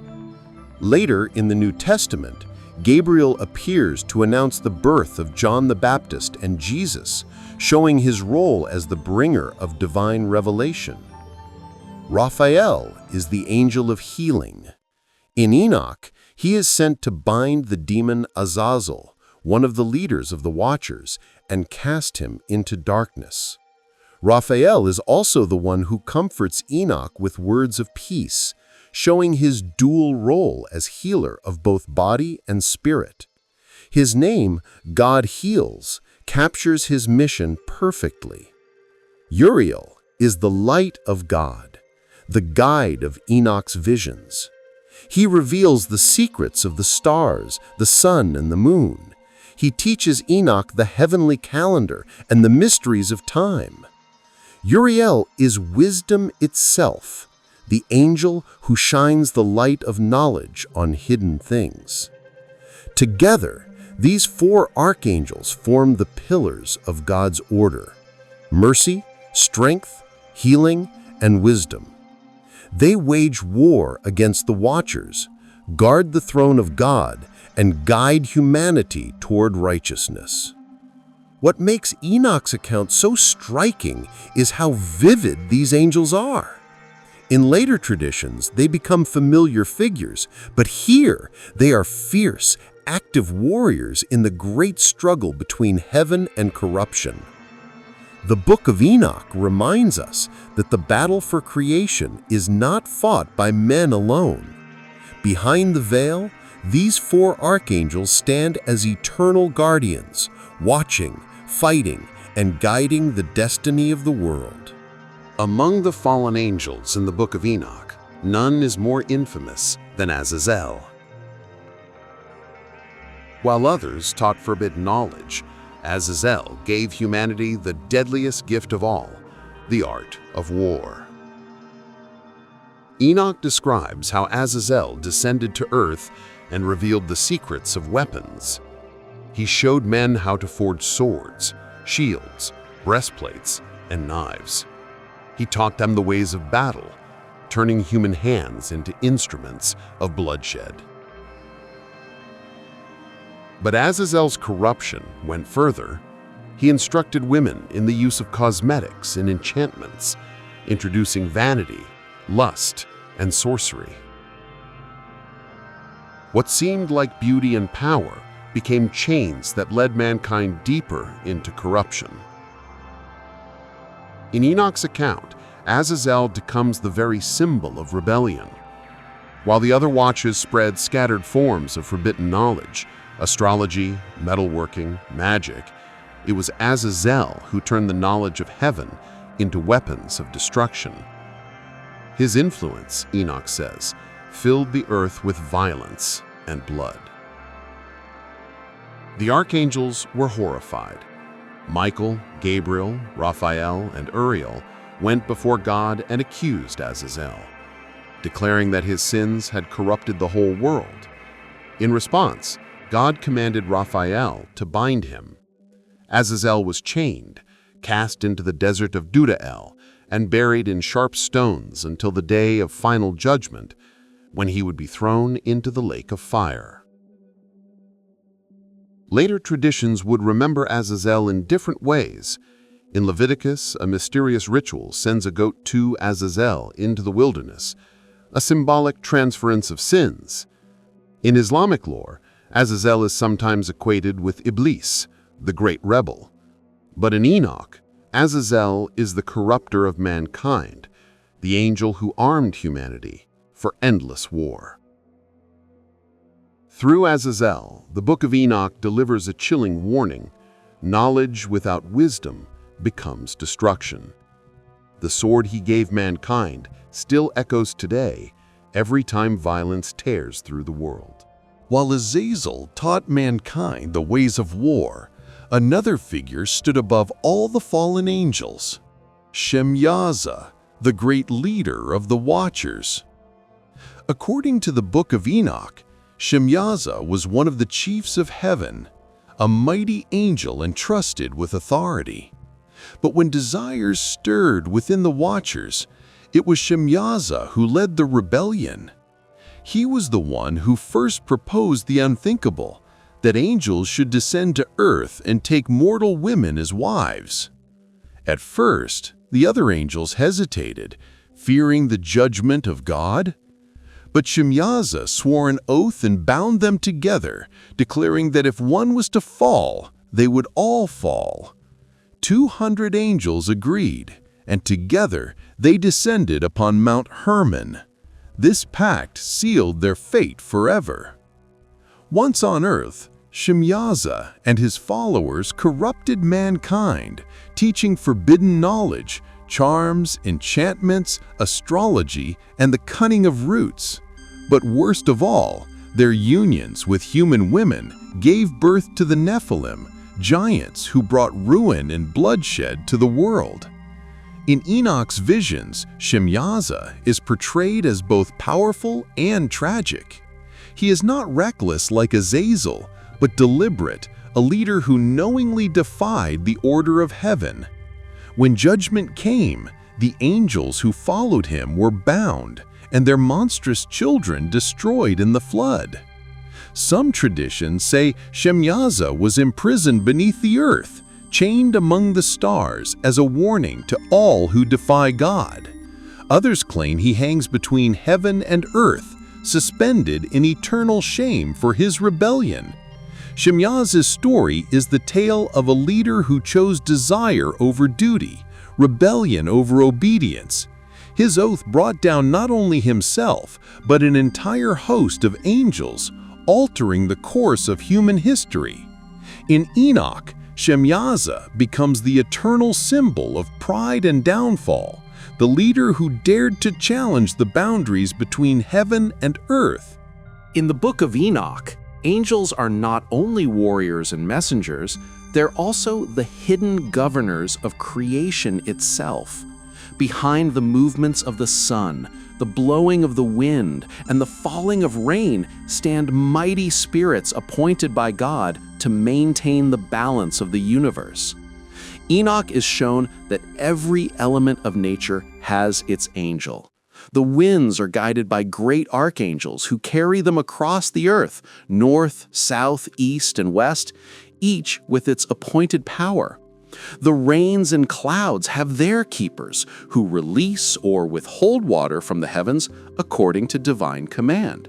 C: Later in the New Testament, Gabriel appears to announce the birth of John the Baptist and Jesus, showing his role as the bringer of divine revelation. Raphael is the angel of healing. In Enoch, he is sent to bind the demon Azazel, one of the leaders of the Watchers, and cast him into darkness. Raphael is also the one who comforts Enoch with words of peace, showing his dual role as healer of both body and spirit. His name, God Heals, captures his mission perfectly. Uriel is the light of God, the guide of Enoch's visions. He reveals the secrets of the stars, the sun, and the moon. He teaches Enoch the heavenly calendar and the mysteries of time. Uriel is wisdom itself, the angel who shines the light of knowledge on hidden things. Together, these four archangels form the pillars of God's order: mercy, strength, healing, and wisdom. They wage war against the Watchers, guard the throne of God, and guide humanity toward righteousness. What makes Enoch's account so striking is how vivid these angels are. In later traditions, they become familiar figures, but here they are fierce, active warriors in the great struggle between heaven and corruption. The Book of Enoch reminds us that the battle for creation is not fought by men alone. Behind the veil, these four archangels stand as eternal guardians, watching, fighting, and guiding the destiny of the world.
B: Among the fallen angels in the Book of Enoch, none is more infamous than Azazel. While others taught forbidden knowledge, Azazel gave humanity the deadliest gift of all, the art of war. Enoch describes how Azazel descended to earth and revealed the secrets of weapons. He showed men how to forge swords, shields, breastplates, and knives. He taught them the ways of battle, turning human hands into instruments of bloodshed. But Azazel's corruption went further. He instructed women in the use of cosmetics and enchantments, introducing vanity, lust, and sorcery. What seemed like beauty and power became chains that led mankind deeper into corruption. In Enoch's account, Azazel becomes the very symbol of rebellion. While the other watches spread scattered forms of forbidden knowledge, astrology, metalworking, magic, it was Azazel who turned the knowledge of heaven into weapons of destruction. His influence, Enoch says, filled the earth with violence and blood. The archangels were horrified. Michael, Gabriel, Raphael, and Uriel went before God and accused Azazel, declaring that his sins had corrupted the whole world. In response, God commanded Raphael to bind him. Azazel was chained, cast into the desert of Dudael, and buried in sharp stones until the day of final judgment, when he would be thrown into the lake of fire. Later traditions would remember Azazel in different ways. In Leviticus, a mysterious ritual sends a goat to Azazel into the wilderness, a symbolic transference of sins. In Islamic lore, Azazel is sometimes equated with Iblis, the great rebel. But in Enoch, Azazel is the corrupter of mankind, the angel who armed humanity for endless war. Through Azazel, the Book of Enoch delivers a chilling warning: knowledge without wisdom becomes destruction. The sword he gave mankind still echoes today, every time violence tears through the world.
E: While Azazel taught mankind the ways of war, another figure stood above all the fallen angels: Shemyaza, the great leader of the Watchers. According to the Book of Enoch, Shemyaza was one of the chiefs of heaven, a mighty angel entrusted with authority. But when desires stirred within the Watchers,
B: It was Shemyaza who led the rebellion. He was the one who first proposed the unthinkable, that angels should descend to earth and take mortal women as wives. At first, the other angels hesitated, fearing the judgment of God. But Shemyaza swore an oath and bound them together, declaring that if one was to fall, they would all fall. 200 angels agreed, and together they descended upon Mount Hermon. This pact sealed their fate forever. Once on earth, Shemyaza and his followers corrupted mankind, teaching forbidden knowledge, charms, enchantments, astrology, and the cunning of roots. But worst of all, their unions with human women gave birth to the Nephilim, giants who brought ruin and bloodshed to the world. In Enoch's visions, Shemyaza is portrayed as both powerful and tragic. He is not reckless like Azazel, but deliberate, a leader who knowingly defied the order of heaven. When judgment came, the angels who followed him were bound, and their monstrous children destroyed in the flood. Some traditions say Shemyaza was imprisoned beneath the earth, chained among the stars as a warning to all who defy God. Others claim he hangs between heaven and earth, suspended in eternal shame for his rebellion. Shemyaza's story is the tale of a leader who chose desire over duty, rebellion over obedience. His oath brought down not only himself, but an entire host of angels, altering the course of human history. In Enoch, Shemyaza becomes the eternal symbol of pride and downfall, the leader who dared to challenge the boundaries between heaven and earth.
F: In the Book of Enoch, angels are not only warriors and messengers, they're also the hidden governors of creation itself. Behind the movements of the sun, the blowing of the wind, and the falling of rain stand mighty spirits appointed by God to maintain the balance of the universe. Enoch is shown that every element of nature has its angel. The winds are guided by great archangels who carry them across the earth, north, south, east, and west, each with its appointed power. The rains and clouds have their keepers, who release or withhold water from the heavens according to divine command.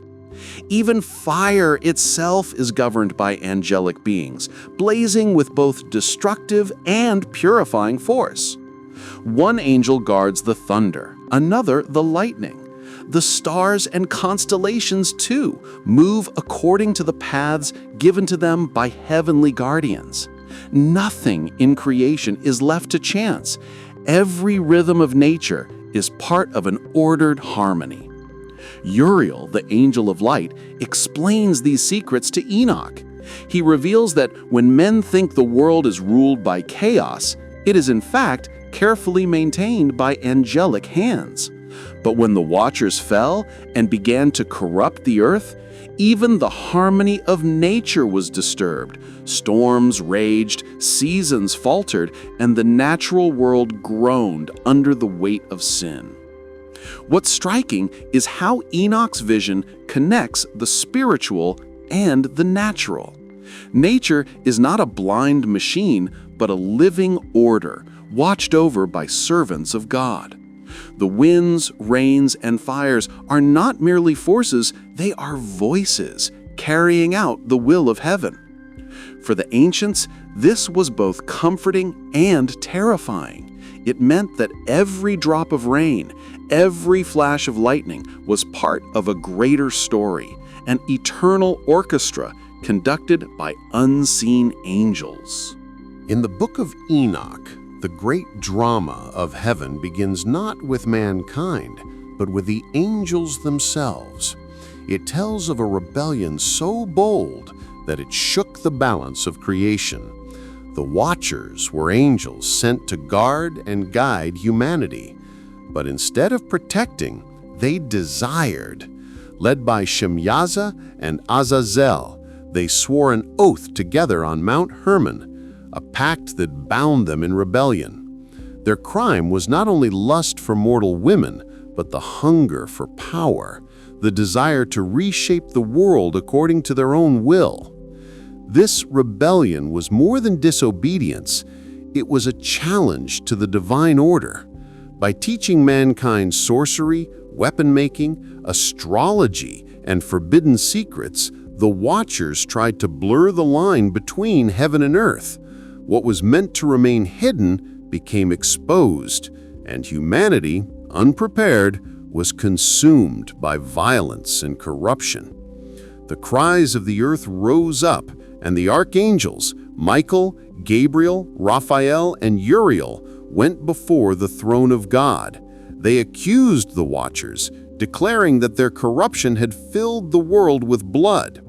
F: Even fire itself is governed by angelic beings, blazing with both destructive and purifying force. One angel guards the thunder, another the lightning. The stars and constellations, too, move according to the paths given to them by heavenly guardians. Nothing in creation is left to chance. Every rhythm of nature is part of an ordered harmony. Uriel, the angel of light, explains these secrets to Enoch. He reveals that when men think the world is ruled by chaos, it is in fact carefully maintained by angelic hands. But when the watchers fell and began to corrupt the earth, even the harmony of nature was disturbed. Storms raged, seasons faltered, and the natural world groaned under the weight of sin. What's striking is how Enoch's vision connects the spiritual and the natural. Nature is not a blind machine, but a living order, watched over by servants of God. The winds, rains, and fires are not merely forces, they are voices carrying out the will of heaven. For the ancients, this was both comforting and terrifying. It meant that every drop of rain, every flash of lightning was part of a greater story, an eternal orchestra conducted by unseen angels.
B: In the Book of Enoch, the great drama of heaven begins not with mankind, but with the angels themselves. It tells of a rebellion so bold that it shook the balance of creation. The Watchers were angels sent to guard and guide humanity, but instead of protecting, they desired. Led by Shemyaza and Azazel, they swore an oath together on Mount Hermon, a pact that bound them in rebellion. Their crime was not only lust for mortal women,
C: but the hunger for power, the desire to reshape the world according to their own will. This rebellion was more than disobedience, it was a challenge to the divine order. By teaching mankind sorcery, weapon-making, astrology, and forbidden secrets, the Watchers tried to blur the line between heaven and earth. What was meant to remain hidden became exposed, and humanity, unprepared, was consumed by violence and corruption. The cries of the earth rose up, and the archangels, Michael, Gabriel, Raphael, and Uriel, went before the throne of God. They accused the Watchers, declaring that their corruption had filled the world with blood.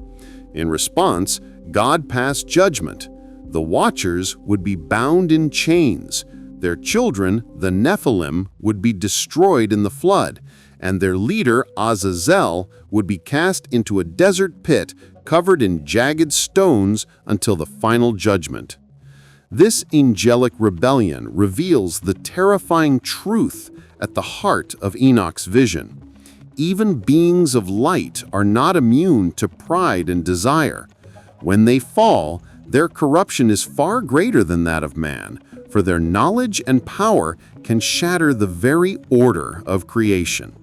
C: In response, God passed judgment. The Watchers would be bound in chains. Their children, the Nephilim, would be destroyed in the flood, and their leader, Azazel, would be cast into a desert pit covered in jagged stones until the final judgment. This angelic rebellion reveals the terrifying truth at the heart of Enoch's vision. Even beings of light are not immune to pride and desire. When they fall, their corruption is far greater than that of man, for their knowledge and power can shatter the very order of creation.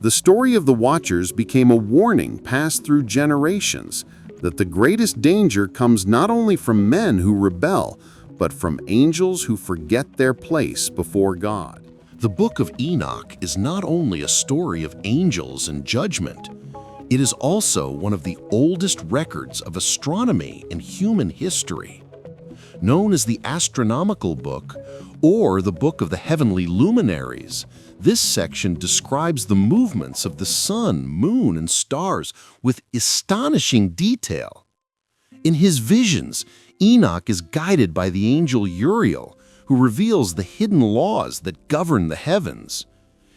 C: The story of the Watchers became a warning passed through generations that the greatest danger comes not only from men who rebel, but from angels who forget their place before God.
D: The Book of Enoch is not only a story of angels and judgment, it is also one of the oldest records of astronomy in human history. Known as the Astronomical Book or the Book of the Heavenly Luminaries, this section describes the movements of the sun, moon, and stars with astonishing detail. In his visions, Enoch is guided by the angel Uriel, who reveals the hidden laws that govern the heavens.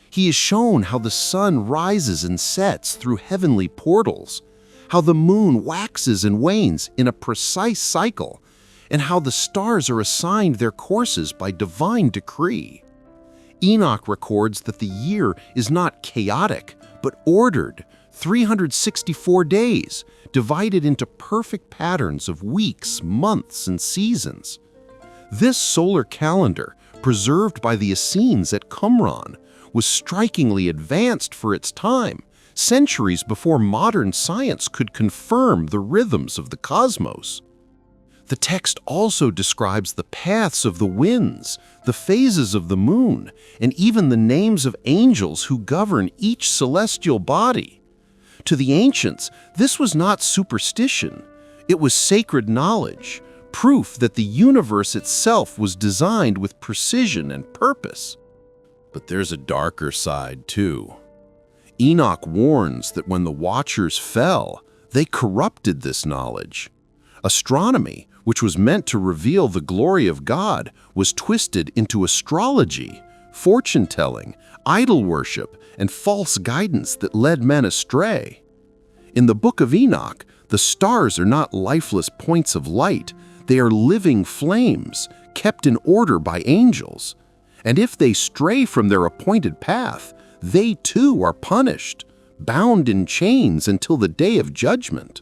D: He is shown how the sun rises and sets through heavenly portals, how the moon waxes and wanes in a precise cycle, and how the stars are assigned their courses by divine decree. Enoch records that the year is not chaotic, but ordered, 364 days, divided into perfect patterns of weeks, months, and seasons. This solar calendar, preserved by the Essenes at Qumran, was strikingly advanced for its time, centuries before modern science could confirm the rhythms of the cosmos. The text also describes the paths of the winds, the phases of the moon, and even the names of angels who govern each celestial body. To the ancients, this was not superstition. It was sacred knowledge, proof that the universe itself was designed with precision and purpose. But there's a darker side, too. Enoch warns that when the Watchers fell, they corrupted this knowledge. Astronomy, which was meant to reveal the glory of God, was twisted into astrology, fortune-telling, idol worship, and false guidance that led men astray. In the Book of Enoch, the stars are not lifeless points of light, they are living flames, kept in order by angels. And if they stray from their appointed path, they too are punished, bound in chains until the day of judgment.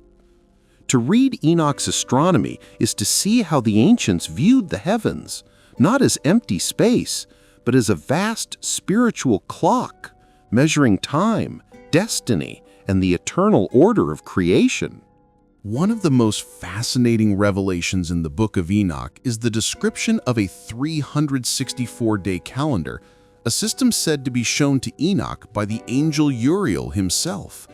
D: To read Enoch's astronomy is to see how the ancients viewed the heavens, not as empty space, but as a vast spiritual clock, measuring time, destiny, and the eternal order of creation.
E: One of the most fascinating revelations in the Book of Enoch is the description of a 364-day calendar, a system said to be shown to Enoch by the angel Uriel himself.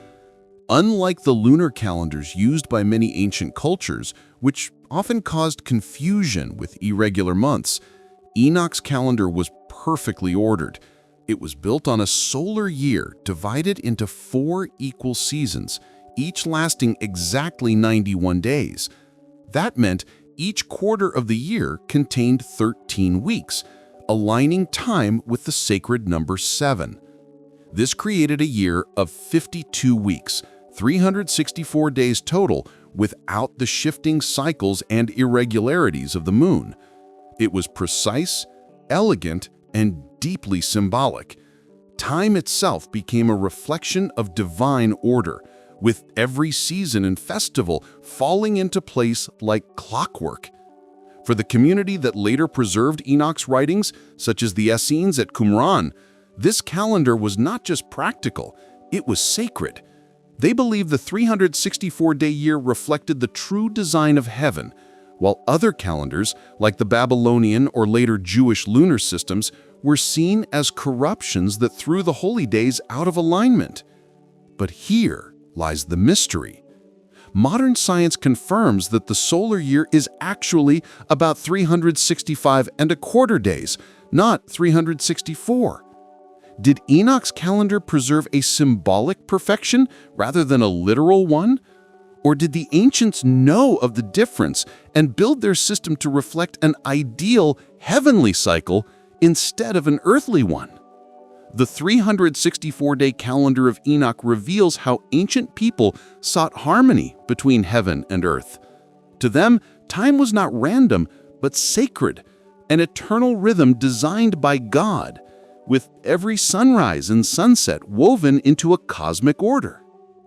E: Unlike the lunar calendars used by many ancient cultures, which often caused confusion with irregular months, Enoch's calendar was perfectly ordered. It was built on a solar year divided into 4 equal seasons, each lasting exactly 91 days. That meant each quarter of the year contained 13 weeks, aligning time with the sacred number 7. This created a year of 52 weeks, 364 days total, without the shifting cycles and irregularities of the moon. It was precise, elegant, and deeply symbolic.
C: Time itself became a reflection of divine order, with every season and festival falling into place like clockwork. For the community that later preserved Enoch's writings, such as the Essenes at Qumran, this calendar was not just practical, it was sacred. They believed the 364-day year reflected the true design of heaven, while other calendars, like the Babylonian or later Jewish lunar systems, were seen as corruptions that threw the holy days out of alignment. But here lies the mystery. Modern science confirms that the solar year is actually about 365¼ days, not 364. Did Enoch's calendar preserve a symbolic perfection rather than a literal one? Or did the ancients know of the difference and build their system to reflect an ideal heavenly cycle instead of an earthly one? The 364-day calendar of Enoch reveals how ancient people sought harmony between heaven and earth. To them, time was not random, but sacred, an eternal rhythm designed by God, with every sunrise and sunset woven into a cosmic order.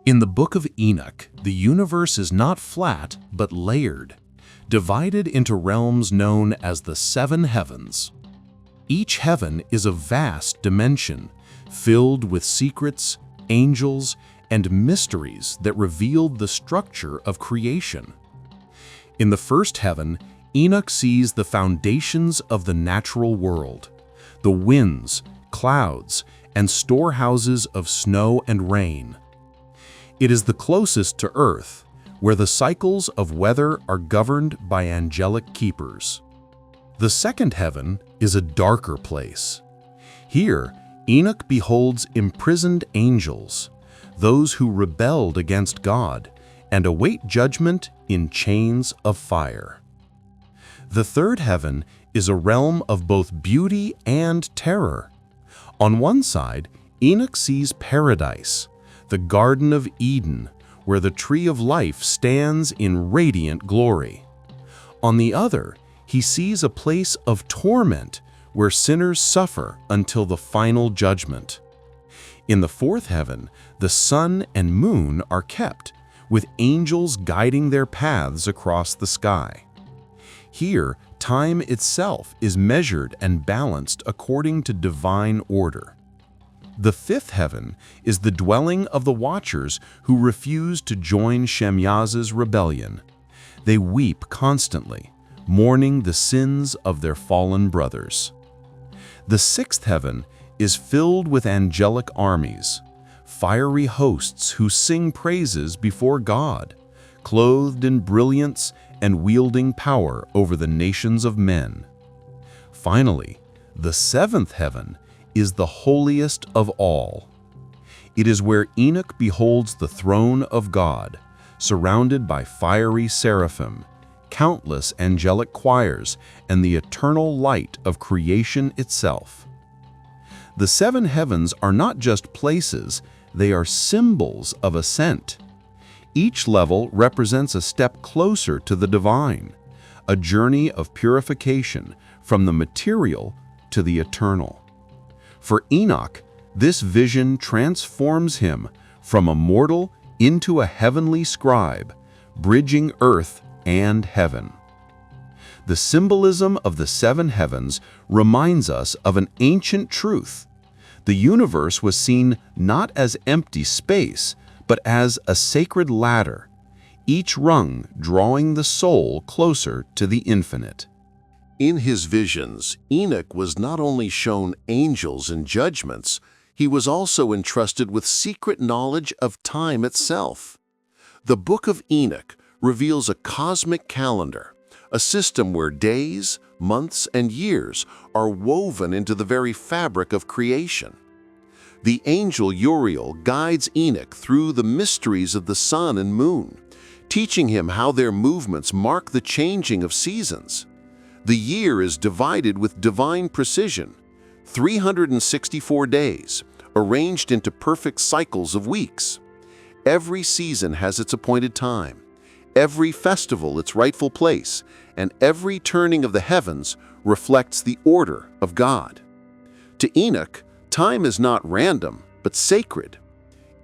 E: In the Book of Enoch, the universe is not flat, but layered, divided into realms known as the seven heavens. Each heaven is a vast dimension, filled with secrets, angels, and mysteries that revealed the structure of creation. In the first heaven, Enoch sees the foundations of the natural world, the winds, clouds, and storehouses of snow and rain. It is the closest to Earth, where the cycles of weather are governed by angelic keepers. The second heaven is a darker place. Here, Enoch beholds imprisoned angels, those who rebelled against God and await judgment in chains of fire. The third heaven is a realm of both beauty and terror. On one side, Enoch sees paradise, the Garden of Eden, where the tree of life stands in radiant glory. On the other, he sees a place of torment where sinners suffer until the final judgment. In the fourth heaven, the sun and moon are kept, with angels guiding their paths across the sky. Here, time itself is measured and balanced according to divine order. The fifth heaven is the dwelling of the Watchers who refuse to join Shemyaza's rebellion. They weep constantly, mourning the sins of their fallen brothers. The sixth heaven is filled with angelic armies, fiery hosts who sing praises before God, clothed in brilliance and wielding power over the nations of men. Finally, the seventh heaven is the holiest of all. It is where Enoch beholds the throne of God, surrounded by fiery seraphim, countless angelic choirs, and the eternal light of creation itself. The seven heavens are not just places, they are symbols of ascent. Each level represents a step closer to the divine, a journey of purification from the material to the eternal. For Enoch, this vision transforms him from a mortal into a heavenly scribe, bridging earth and heaven. The symbolism of the seven heavens reminds us of an ancient truth. The universe was seen not as empty space, but as a sacred ladder, each rung drawing the soul closer to the infinite.
B: In his visions, Enoch was not only shown angels and judgments, he was also entrusted with secret knowledge of time itself. The Book of Enoch reveals a cosmic calendar, a system where days, months, and years are woven into the very fabric of creation. The angel Uriel guides Enoch through the mysteries of the sun and moon, teaching him how their movements mark the changing of seasons. The year is divided with divine precision, 364 days, arranged into perfect cycles of weeks. Every season has its appointed time, every festival its rightful place, and every turning of the heavens reflects the order of God. To Enoch, Time is not random, but sacred.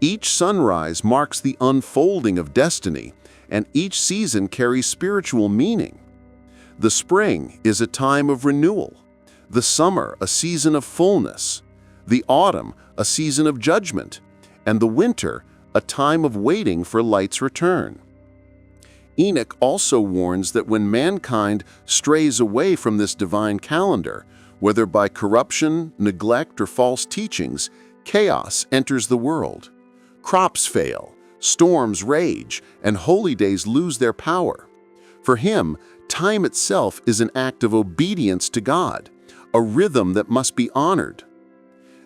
B: Each sunrise marks the unfolding of destiny, and each season carries spiritual meaning. The spring is a time of renewal, the summer a season of fullness, the autumn a season of judgment, and the winter a time of waiting for light's return. Enoch also warns that when mankind strays away from this divine calendar, whether by corruption, neglect, or false teachings, chaos enters the world. Crops fail, storms rage, and holy days lose their power. For him, time itself is an act of obedience to God, a rhythm that must be honored.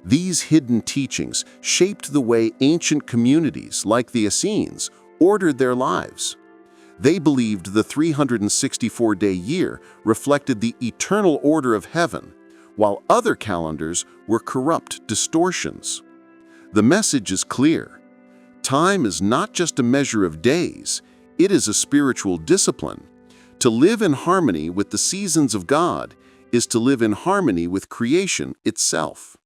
B: These hidden teachings shaped the way ancient communities, like the Essenes, ordered their lives. They believed the 364-day year reflected the eternal order of heaven, while other calendars were corrupt distortions. The message is clear. Time is not just a measure of days, it is a spiritual discipline. To live in harmony with the seasons of God is to live in harmony with creation itself.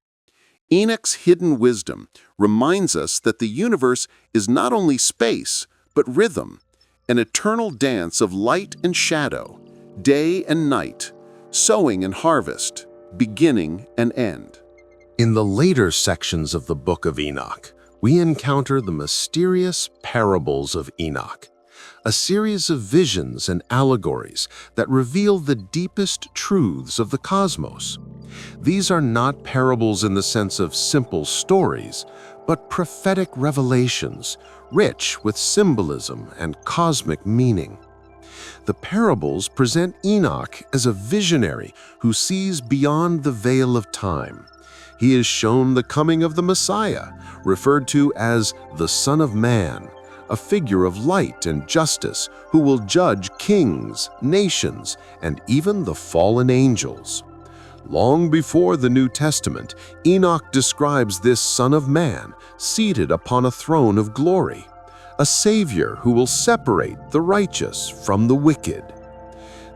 B: Enoch's hidden wisdom reminds us that the universe is not only space, but rhythm, an eternal dance of light and shadow, day and night, sowing and harvest, beginning and end.
A: In the later sections of the Book of Enoch, we encounter the mysterious parables of Enoch, a series of visions and allegories that reveal the deepest truths of the cosmos. These are not parables in the sense of simple stories, but prophetic revelations, rich with symbolism and cosmic meaning. The parables present Enoch as a visionary who sees beyond the veil of time. He is shown the coming of the Messiah, referred to as the Son of Man, a figure of light and justice who will judge kings, nations, and even the fallen angels. Long before the New Testament, Enoch describes this Son of Man seated upon a throne of glory, a Savior who will separate the righteous from the wicked.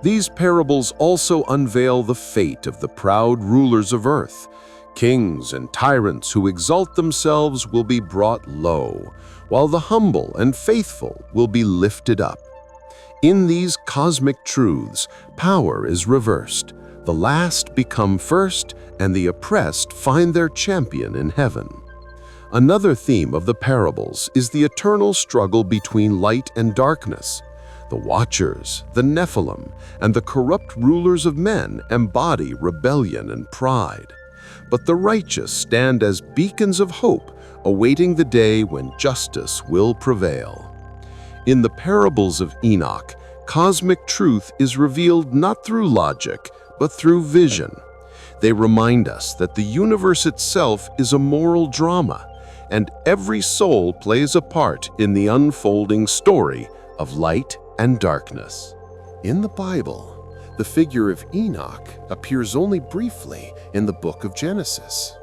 A: These parables also unveil the fate of the proud rulers of earth. Kings and tyrants who exalt themselves will be brought low, while the humble and faithful will be lifted up. In these cosmic truths, power is reversed. The last become first, and the oppressed find their champion in heaven. Another theme of the parables is the eternal struggle between light and darkness. The Watchers, the Nephilim, and the corrupt rulers of men embody rebellion and pride. But the righteous stand as beacons of hope, awaiting the day when justice will prevail. In the parables of Enoch, cosmic truth is revealed not through logic, but through vision. They remind us that the universe itself is a moral drama, and every soul plays a part in the unfolding story of light and darkness.
C: In the Bible, the figure of Enoch appears only briefly in the book of Genesis.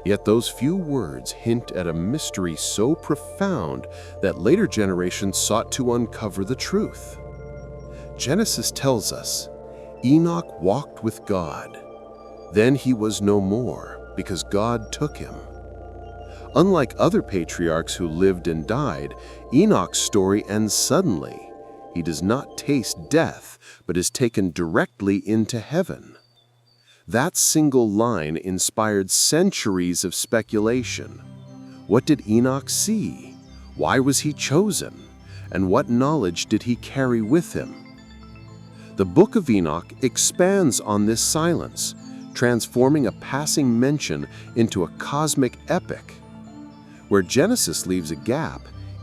C: Yet those few words hint at a mystery so profound that later generations sought to uncover the truth. Genesis tells us, Enoch walked with God. Then he was no more, because God took him. Unlike other patriarchs who lived and died, Enoch's story ends suddenly. He does not taste death, but is taken directly into heaven. That single line inspired centuries of speculation. What did Enoch see? Why was he chosen? And what knowledge did he carry with him? The Book of Enoch expands on this silence, transforming a passing mention into a cosmic epic. Where Genesis leaves a gap,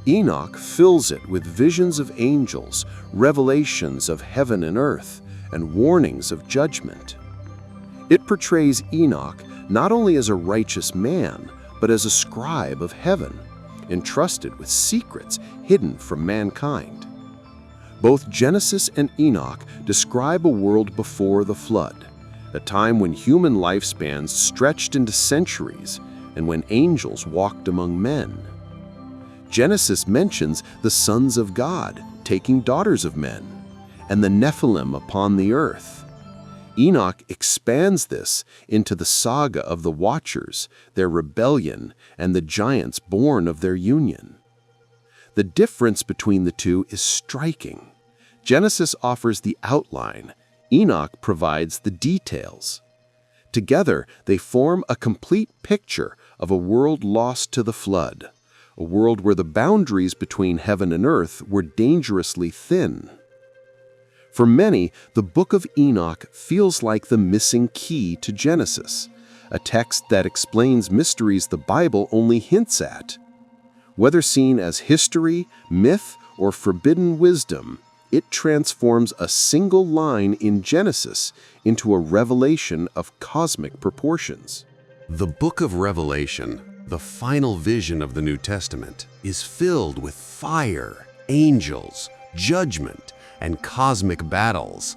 C: Enoch fills it with visions of angels, revelations of heaven and earth, and warnings of judgment. It portrays Enoch not only as a righteous man, but as a scribe of heaven, entrusted with secrets hidden from mankind. Both Genesis and Enoch describe a world before the flood, a time when human lifespans stretched into centuries and when angels walked among men. Genesis mentions the sons of God taking daughters of men, and the Nephilim upon the earth.
B: Enoch expands this into the saga of the Watchers, their rebellion, and the giants born of their union. The difference between the two is striking. Genesis offers the outline, Enoch provides the details. Together, they form a complete picture of a world lost to the flood, a world where the boundaries between heaven and earth were dangerously thin. For many, the Book of Enoch feels like the missing key to Genesis, a text that explains mysteries the Bible only hints at. Whether seen as history, myth, or forbidden wisdom, it transforms a single line in Genesis into a revelation of cosmic proportions.
A: The book of Revelation, the final vision of the New Testament, is filled with fire, angels, judgment, and cosmic battles.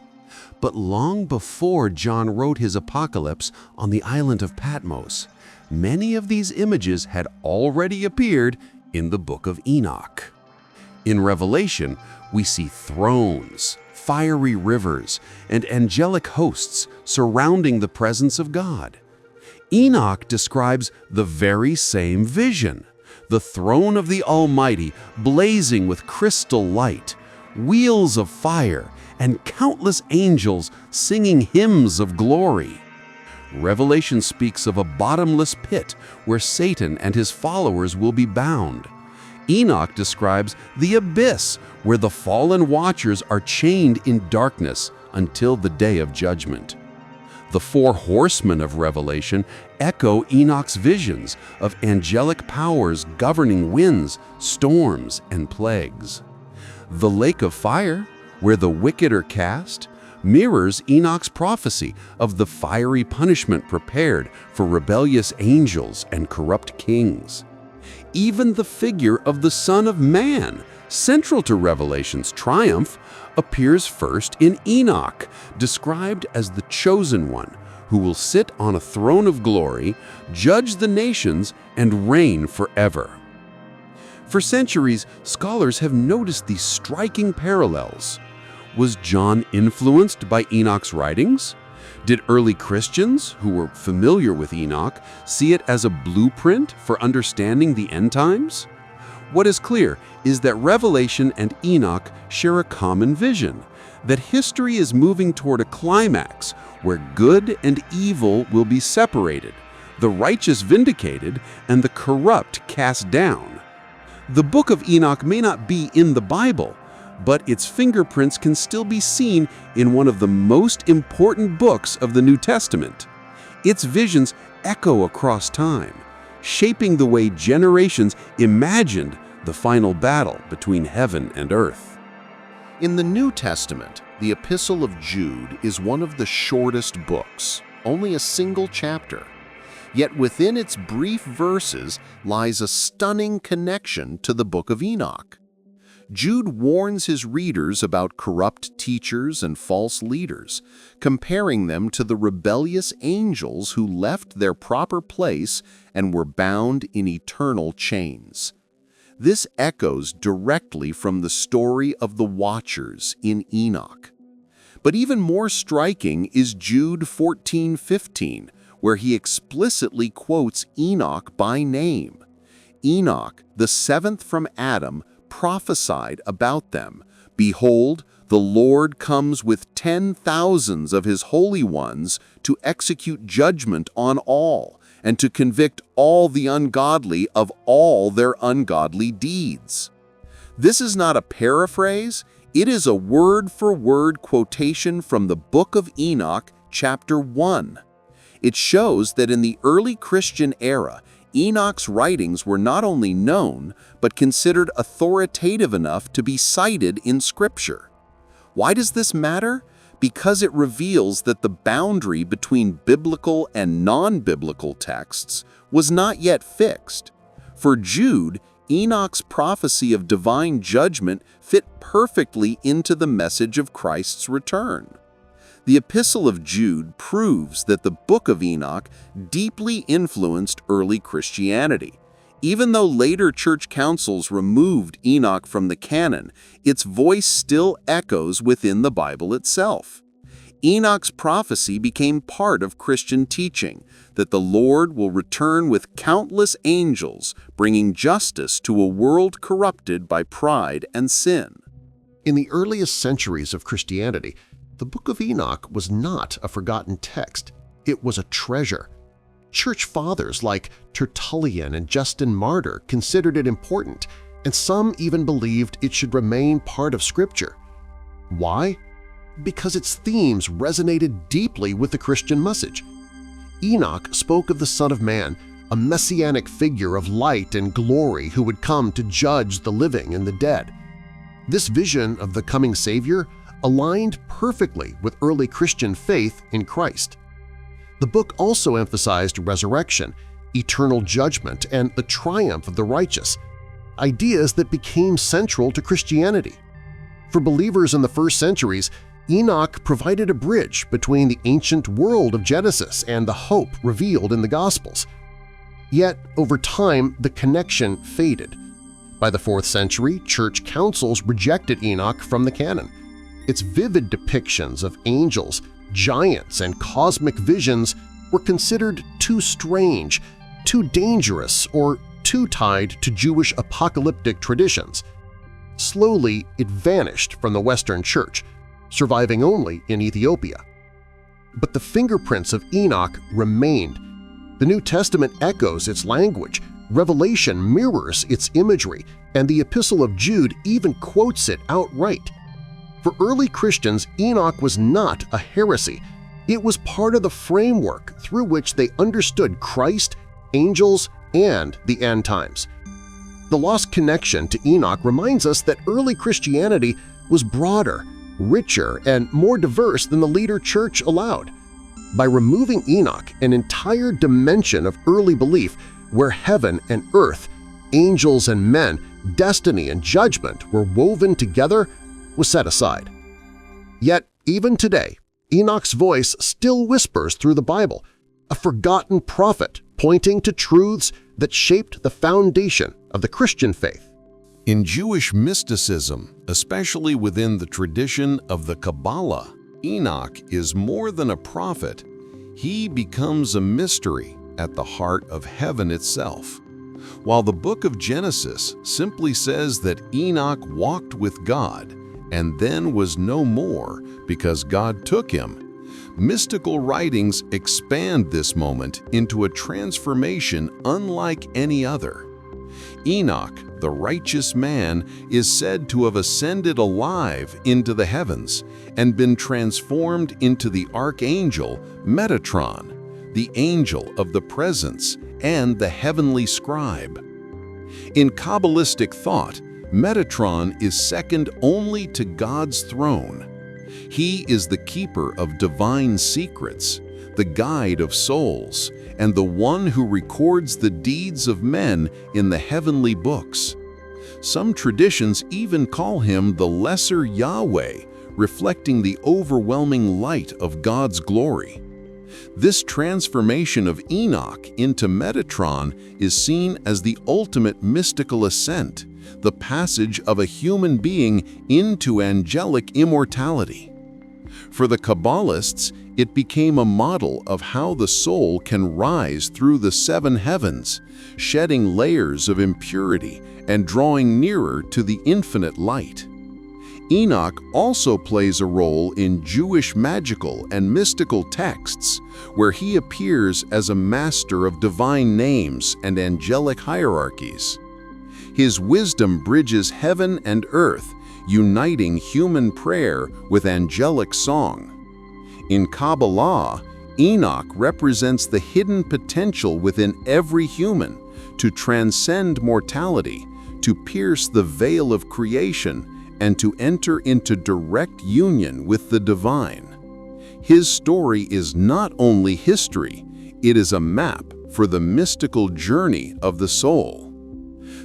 A: But long before John wrote his Apocalypse on the island of Patmos, many of these images had already appeared in the book of Enoch. In Revelation, we see thrones, fiery rivers, and angelic hosts surrounding the presence of God. Enoch describes the very same vision, the throne of the Almighty blazing with crystal light, wheels of fire, and countless angels singing hymns of glory. Revelation speaks of a bottomless pit where Satan and his followers will be bound. Enoch describes the abyss where the fallen watchers are chained in darkness until the day of judgment. The four horsemen of Revelation echo Enoch's visions of angelic powers governing winds, storms, and plagues. The lake of fire, where the wicked are cast, mirrors Enoch's prophecy of the fiery punishment prepared for rebellious angels and corrupt kings. Even the figure of the Son of Man, central to Revelation's triumph, appears first in Enoch, described as the chosen one who will sit on a throne of glory, judge the nations, and reign forever. For centuries, scholars have noticed these striking parallels. Was John influenced by Enoch's writings? Did early Christians, who were familiar with Enoch, see it as a blueprint for understanding the end times? What is clear is that Revelation and Enoch share a common vision, that history is moving toward a climax where good and evil will be separated, the righteous vindicated, and the corrupt cast down. The book of Enoch may not be in the Bible, but its fingerprints can still be seen in one of the most important books of the New Testament. Its visions echo across time, shaping the way generations imagined the final battle between heaven and earth.
C: In the New Testament, the Epistle of Jude is one of the shortest books, only a single chapter. Yet within its brief verses lies a stunning connection to the Book of Enoch. Jude warns his readers about corrupt teachers and false leaders, comparing them to the rebellious angels who left their proper place and were bound in eternal chains. This echoes directly from the story of the Watchers in Enoch. But even more striking is Jude 14:15, where he explicitly quotes Enoch by name. Enoch, the seventh from Adam, prophesied about them, "Behold, the Lord comes with 10,000s of his holy ones to execute judgment on all, and to convict all the ungodly of all their ungodly deeds." This is not a paraphrase, it is a word-for-word quotation from the Book of Enoch, chapter 1. It shows that in the early Christian era, Enoch's writings were not only known, but considered authoritative enough to be cited in Scripture. Why does this matter? Because it reveals that the boundary between biblical and non-biblical texts was not yet fixed. For Jude, Enoch's prophecy of divine judgment fit perfectly into the message of Christ's return. The Epistle of Jude proves that the Book of Enoch deeply influenced early Christianity. Even though later church councils removed Enoch from the canon, its voice still echoes within the Bible itself. Enoch's prophecy became part of Christian teaching, that the Lord will return with countless angels, bringing justice to a world corrupted by pride and sin.
D: In the earliest centuries of Christianity, the Book of Enoch was not a forgotten text. It was a treasure. Church fathers like Tertullian and Justin Martyr considered it important, and some even believed it should remain part of Scripture. Why? Because its themes resonated deeply with the Christian message. Enoch spoke of the Son of Man, a messianic figure of light and glory who would come to judge the living and the dead. This vision of the coming Savior aligned perfectly with early Christian faith in Christ. The book also emphasized resurrection, eternal judgment, and the triumph of the righteous, ideas that became central to Christianity. For believers in the first centuries, Enoch provided a bridge between the ancient world of Genesis and the hope revealed in the Gospels. Yet, over time, the connection faded. By the 4th century, church councils rejected Enoch from the canon. Its vivid depictions of angels, giants, and cosmic visions were considered too strange, too dangerous, or too tied to Jewish apocalyptic traditions. Slowly, it vanished from the Western Church, surviving only in Ethiopia. But the fingerprints of Enoch remained. The New Testament echoes its language, Revelation mirrors its imagery, and the Epistle of Jude even quotes it outright. For early Christians, Enoch was not a heresy. It was part of the framework through which they understood Christ, angels, and the end times. The lost connection to Enoch reminds us that early Christianity was broader, richer, and more diverse than the leader church allowed. By removing Enoch, an entire dimension of early belief where heaven and earth, angels and men, destiny and judgment were woven together was set aside. Yet, even today, Enoch's voice still whispers through the Bible, a forgotten prophet pointing to truths that shaped the foundation of the Christian faith.
A: In Jewish mysticism, especially within the tradition of the Kabbalah, Enoch is more than a prophet. He becomes a mystery at the heart of heaven itself. While the book of Genesis simply says that Enoch walked with God and then was no more because God took him, mystical writings expand this moment into a transformation unlike any other. Enoch, the righteous man, is said to have ascended alive into the heavens and been transformed into the archangel Metatron, the angel of the presence and the heavenly scribe. In Kabbalistic thought, Metatron is second only to God's throne. He is the keeper of divine secrets, the guide of souls, and the one who records the deeds of men in the heavenly books. Some traditions even call him the Lesser Yahweh, reflecting the overwhelming light of God's glory. This transformation of Enoch into Metatron is seen as the ultimate mystical ascent, the passage of a human being into angelic immortality. For the Kabbalists, it became a model of how the soul can rise through the 7 heavens, shedding layers of impurity and drawing nearer to the infinite light. Enoch also plays a role in Jewish magical and mystical texts, where he appears as a master of divine names and angelic hierarchies. His wisdom bridges heaven and earth, uniting human prayer with angelic song. In Kabbalah, Enoch represents the hidden potential within every human to transcend mortality, to pierce the veil of creation, and to enter into direct union with the divine. His story is not only history, it is a map for the mystical journey of the soul.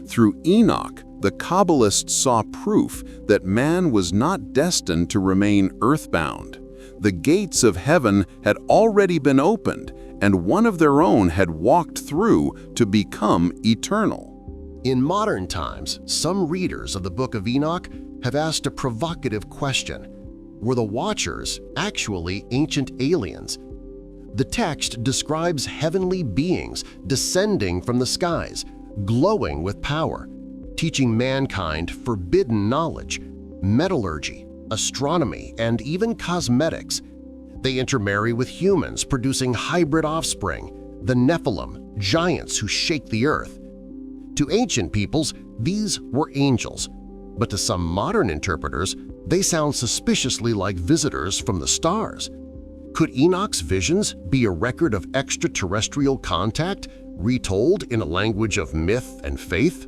A: Through Enoch, the Kabbalists saw proof that man was not destined to remain earthbound. The gates of heaven had already been opened, and one of their own had walked through to become eternal.
D: In modern times, some readers of the Book of Enoch have asked a provocative question. Were the Watchers actually ancient aliens? The text describes heavenly beings descending from the skies, glowing with power, teaching mankind forbidden knowledge, metallurgy, astronomy, and even cosmetics. They intermarry with humans, producing hybrid offspring, the Nephilim, giants who shake the earth. To ancient peoples, these were angels, but to some modern interpreters, they sound suspiciously like visitors from the stars. Could Enoch's visions be a record of extraterrestrial contact, retold in a language of myth and faith?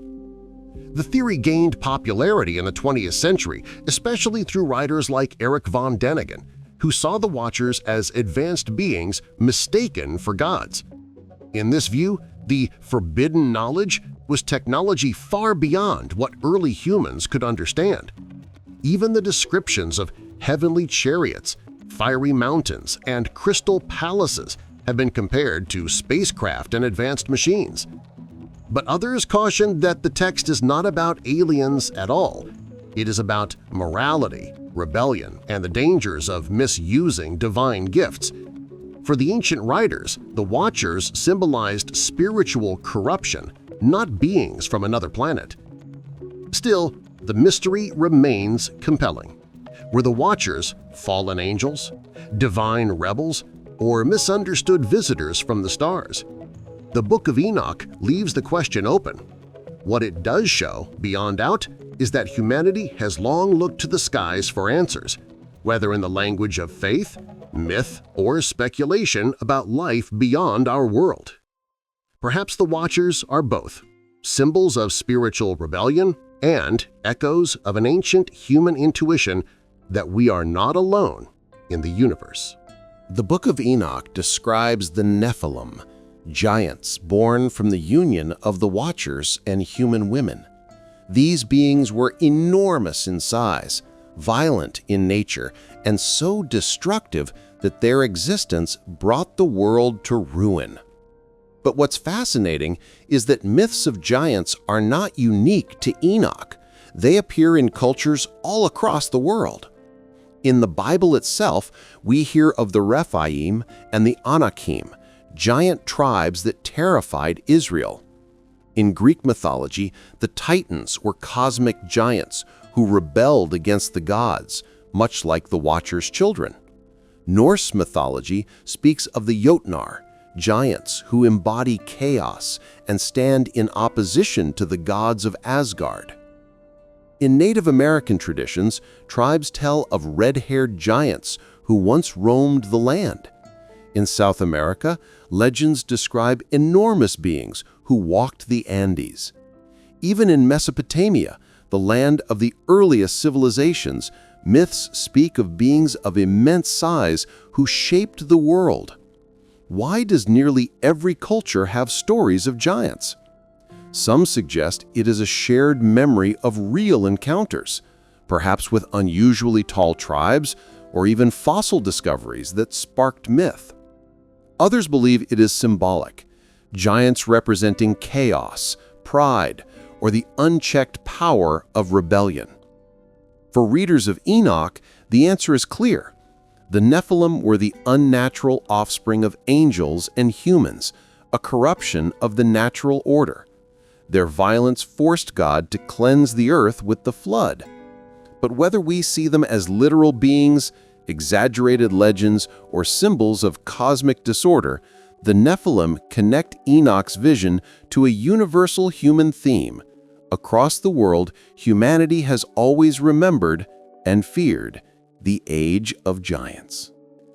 D: The theory gained popularity in the 20th century, especially through writers like Erich von Däniken, who saw the Watchers as advanced beings mistaken for gods. In this view, the forbidden knowledge was technology far beyond what early humans could understand. Even the descriptions of heavenly chariots, fiery mountains, and crystal palaces have been compared to spacecraft and advanced machines. But others cautioned that the text is not about aliens at all. It is about morality, rebellion, and the dangers of misusing divine gifts. For the ancient writers, the Watchers symbolized spiritual corruption, not beings from another planet. Still, the mystery remains compelling. Were the Watchers fallen angels, divine rebels, or misunderstood visitors from the stars? The Book of Enoch leaves the question open. What it does show, beyond doubt, is that humanity has long looked to the skies for answers, whether in the language of faith, myth, or speculation about life beyond our world. Perhaps the Watchers are both, symbols of spiritual rebellion and echoes of an ancient human intuition that we are not alone in the universe.
E: The Book of Enoch describes the Nephilim, giants born from the union of the Watchers and human women. These beings were enormous in size, violent in nature, and so destructive that their existence brought the world to ruin. But what's fascinating is that myths of giants are not unique to Enoch. They appear in cultures all across the world. In the Bible itself, we hear of the Rephaim and the Anakim, giant tribes that terrified Israel. In Greek mythology, the Titans were cosmic giants who rebelled against the gods, much like the Watchers' children. Norse mythology speaks of the Jotnar, giants who embody chaos and stand in opposition to the gods of Asgard. In Native American traditions, tribes tell of red-haired giants who once roamed the land. In South America, legends describe enormous beings who walked the Andes. Even in Mesopotamia, the land of the earliest civilizations, myths speak of beings of immense size who shaped the world. Why does nearly every culture have stories of giants? Some suggest it is a shared memory of real encounters, perhaps with unusually tall tribes or even fossil discoveries that sparked myth. Others believe it is symbolic, giants representing chaos, pride, or the unchecked power of rebellion. For readers of Enoch, the answer is clear. The Nephilim were the unnatural offspring of angels and humans, a corruption of the natural order. Their violence forced God to cleanse the earth with the flood. But whether we see them as literal beings, exaggerated legends, or symbols of cosmic disorder, the Nephilim connect Enoch's vision to a universal human theme. Across the world, humanity has always remembered and feared the Age of Giants.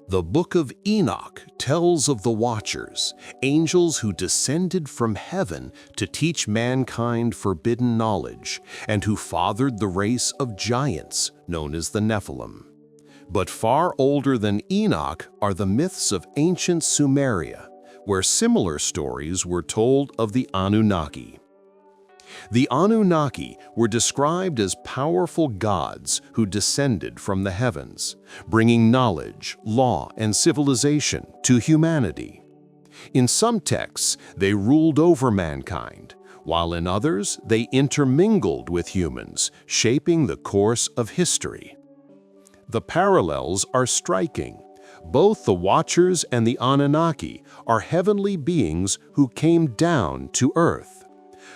A: The Book of Enoch tells of the Watchers, angels who descended from heaven to teach mankind forbidden knowledge and who fathered the race of giants known as the Nephilim. But far older than Enoch are the myths of ancient Sumeria, where similar stories were told of the Anunnaki. The Anunnaki were described as powerful gods who descended from the heavens, bringing knowledge, law, and civilization to humanity. In some texts, they ruled over mankind, while in others, they intermingled with humans, shaping the course of history.
B: The parallels are striking. Both the Watchers and the Anunnaki are heavenly beings who came down to Earth.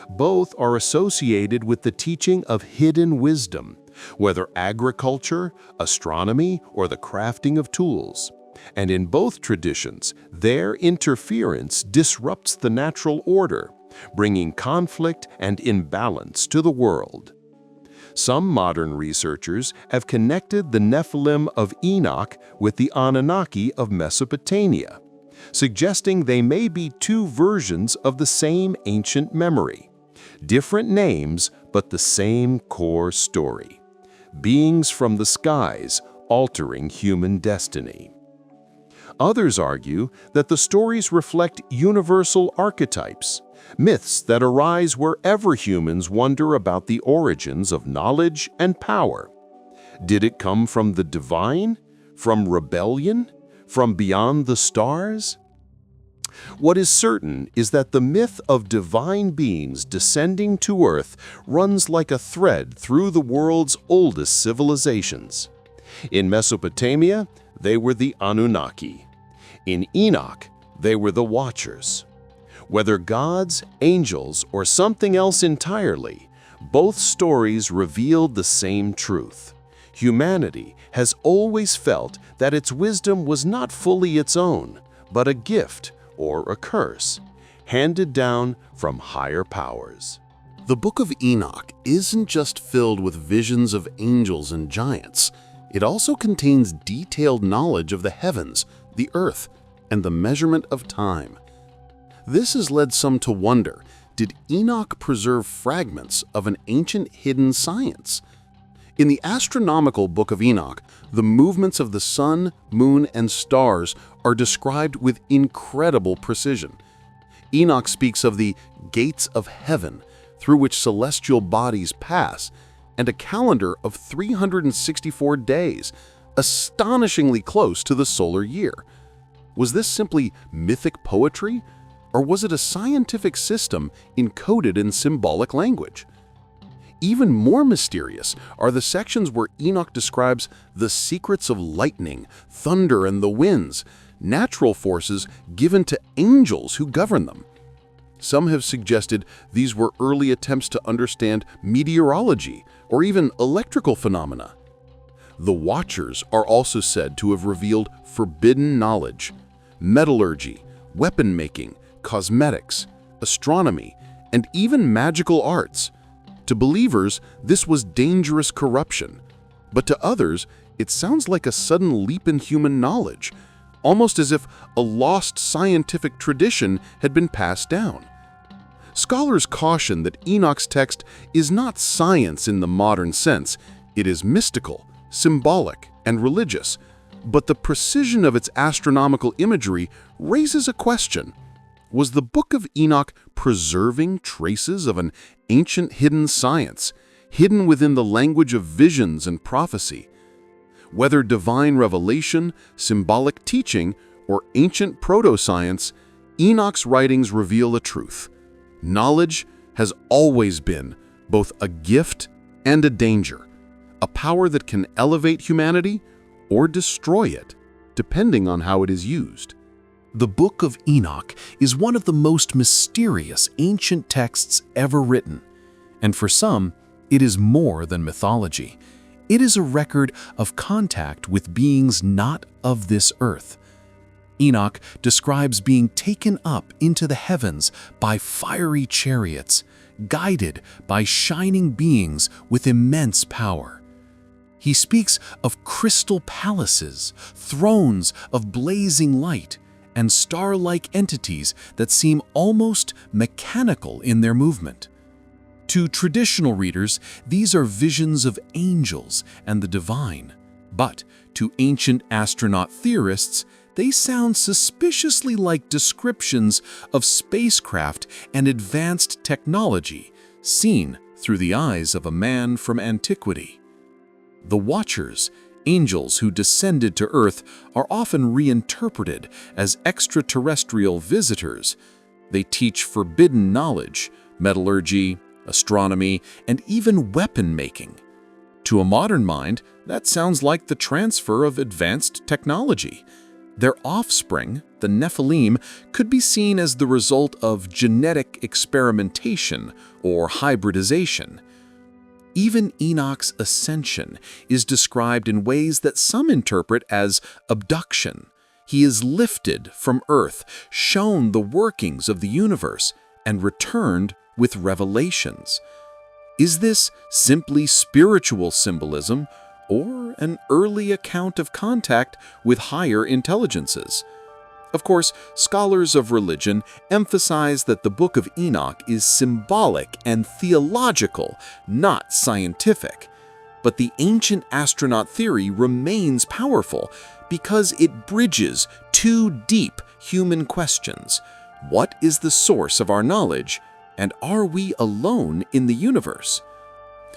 B: Both are associated with the teaching of hidden wisdom, whether agriculture, astronomy, or the crafting of tools. And in both traditions, their interference disrupts the natural order, bringing conflict and imbalance to the world. Some modern researchers have connected the Nephilim of Enoch with the Anunnaki of Mesopotamia, suggesting they may be two versions of the same ancient memory. Different names, but the same core story. Beings from the skies altering human destiny. Others argue that the stories reflect universal archetypes, myths that arise wherever humans wonder about the origins of knowledge and power. Did it come from the divine? From rebellion? From beyond the stars? What is certain is that the myth of divine beings descending to Earth runs like a thread through the world's oldest civilizations. In Mesopotamia, they were the Anunnaki. In Enoch, they were the Watchers. Whether gods, angels, or something else entirely, both stories revealed the same truth. Humanity has always felt that its wisdom was not fully its own, but a gift or a curse, handed down from higher powers.
C: The Book of Enoch isn't just filled with visions of angels and giants. It also contains detailed knowledge of the heavens, the earth, and the measurement of time. This has led some to wonder, did Enoch preserve fragments of an ancient hidden science? In the astronomical Book of Enoch, the movements of the sun, moon, and stars are described with incredible precision. Enoch speaks of the gates of heaven through which celestial bodies pass, and a calendar of 364 days, astonishingly close to the solar year. Was this simply mythic poetry, or was it a scientific system encoded in symbolic language? Even more mysterious are the sections where Enoch describes the secrets of lightning, thunder, and the winds, natural forces given to angels who govern them. Some have suggested these were early attempts to understand meteorology or even electrical phenomena. The Watchers are also said to have revealed forbidden knowledge, metallurgy, weapon making, cosmetics, astronomy, and even magical arts. To believers, this was dangerous corruption, but to others, it sounds like a sudden leap in human knowledge, almost as if a lost scientific tradition had been passed down. Scholars caution that Enoch's text is not science in the modern sense. It is mystical, symbolic, and religious, but the precision of its astronomical imagery raises a question. Was the Book of Enoch preserving traces of an ancient hidden science, hidden within the language of visions and prophecy? Whether divine revelation, symbolic teaching, or ancient proto-science, Enoch's writings reveal a truth. Knowledge has always been both a gift and a danger, a power that can elevate humanity or destroy it, depending on how it is used.
F: The Book of Enoch is one of the most mysterious ancient texts ever written, and for some, it is more than mythology. It is a record of contact with beings not of this earth. Enoch describes being taken up into the heavens by fiery chariots, guided by shining beings with immense power. He speaks of crystal palaces, thrones of blazing light, and star-like entities that seem almost mechanical in their movement. To traditional readers, these are visions of angels and the divine, but to ancient astronaut theorists, they sound suspiciously like descriptions of spacecraft and advanced technology seen through the eyes of a man from antiquity. The Watchers, angels who descended to Earth, are often reinterpreted as extraterrestrial visitors. They teach forbidden knowledge, metallurgy, astronomy, and even weapon making.
E: To a modern mind, that sounds like the transfer of advanced technology. Their offspring, the Nephilim, could be seen as the result of genetic experimentation or hybridization. Even Enoch's ascension is described in ways that some interpret as abduction. He is lifted from earth, shown the workings of the universe, and returned with revelations. Is this simply spiritual symbolism or an early account of contact with higher intelligences? Of course, scholars of religion emphasize that the Book of Enoch is symbolic and theological, not scientific. But the ancient astronaut theory remains powerful because it bridges two deep human questions. What is the source of our knowledge, and are we alone in the universe?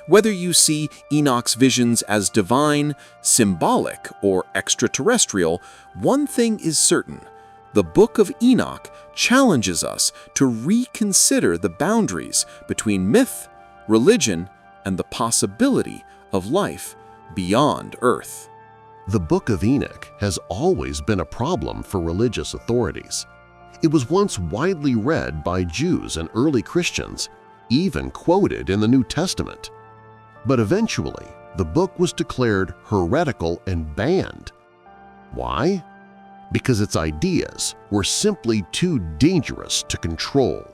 E: Whether you see Enoch's visions as divine, symbolic, or extraterrestrial, one thing is certain. The Book of Enoch challenges us to reconsider the boundaries between myth, religion, and the possibility of life beyond Earth.
D: The Book of Enoch has always been a problem for religious authorities. It was once widely read by Jews and early Christians, even quoted in the New Testament. But eventually, the book was declared heretical and banned. Why? Because its ideas were simply too dangerous to control.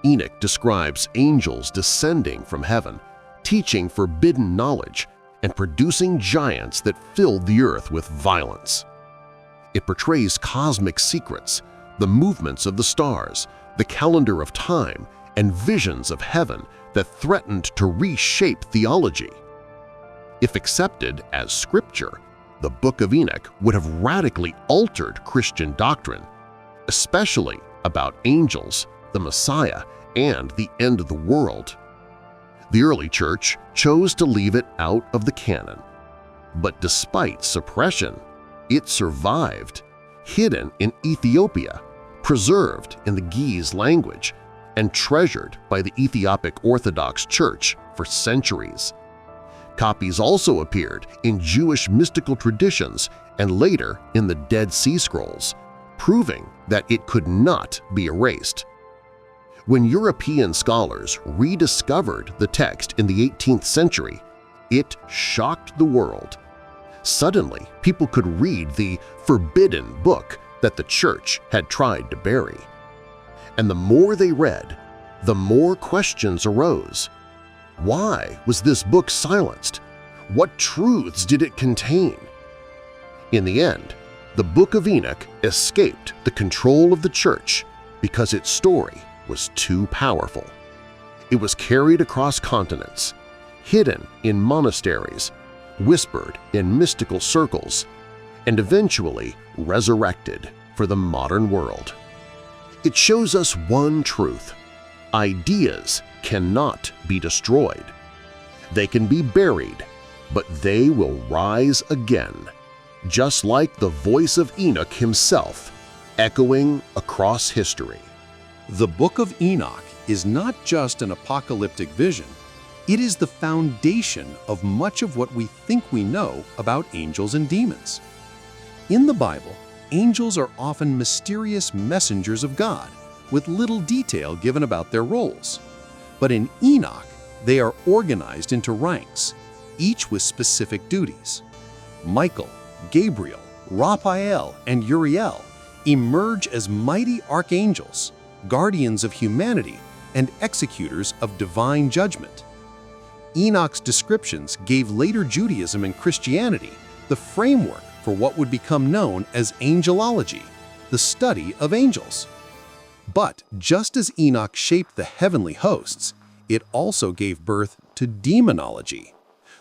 D: Enoch describes angels descending from heaven, teaching forbidden knowledge, and producing giants that filled the earth with violence. It portrays cosmic secrets, the movements of the stars, the calendar of time, and visions of heaven that threatened to reshape theology. If accepted as scripture, the Book of Enoch would have radically altered Christian doctrine, especially about angels, the Messiah, and the end of the world. The early church chose to leave it out of the canon. But despite suppression, it survived, hidden in Ethiopia, preserved in the Ge'ez language, and treasured by the Ethiopic Orthodox Church for centuries. Copies also appeared in Jewish mystical traditions and later in the Dead Sea Scrolls, proving that it could not be erased. When European scholars rediscovered the text in the 18th century, it shocked the world. Suddenly, people could read the forbidden book that the Church had tried to bury. And the more they read, the more questions arose. Why was this book silenced? What truths did it contain? In the end, the Book of Enoch escaped the control of the Church because its story was too powerful. It was carried across continents, hidden in monasteries, whispered in mystical circles, and eventually resurrected for the modern world. It shows us one truth: ideas cannot be destroyed. They can be buried, but they will rise again, just like the voice of Enoch himself, echoing across history.
A: The Book of Enoch is not just an apocalyptic vision. It is the foundation of much of what we think we know about angels and demons. In the Bible, angels are often mysterious messengers of God, with little detail given about their roles. But in Enoch, they are organized into ranks, each with specific duties. Michael, Gabriel, Raphael, and Uriel emerge as mighty archangels, guardians of humanity and executors of divine judgment. Enoch's descriptions gave later Judaism and Christianity the framework for what would become known as Angelology, the study of angels. But just as Enoch shaped the heavenly hosts, it also gave birth to Demonology,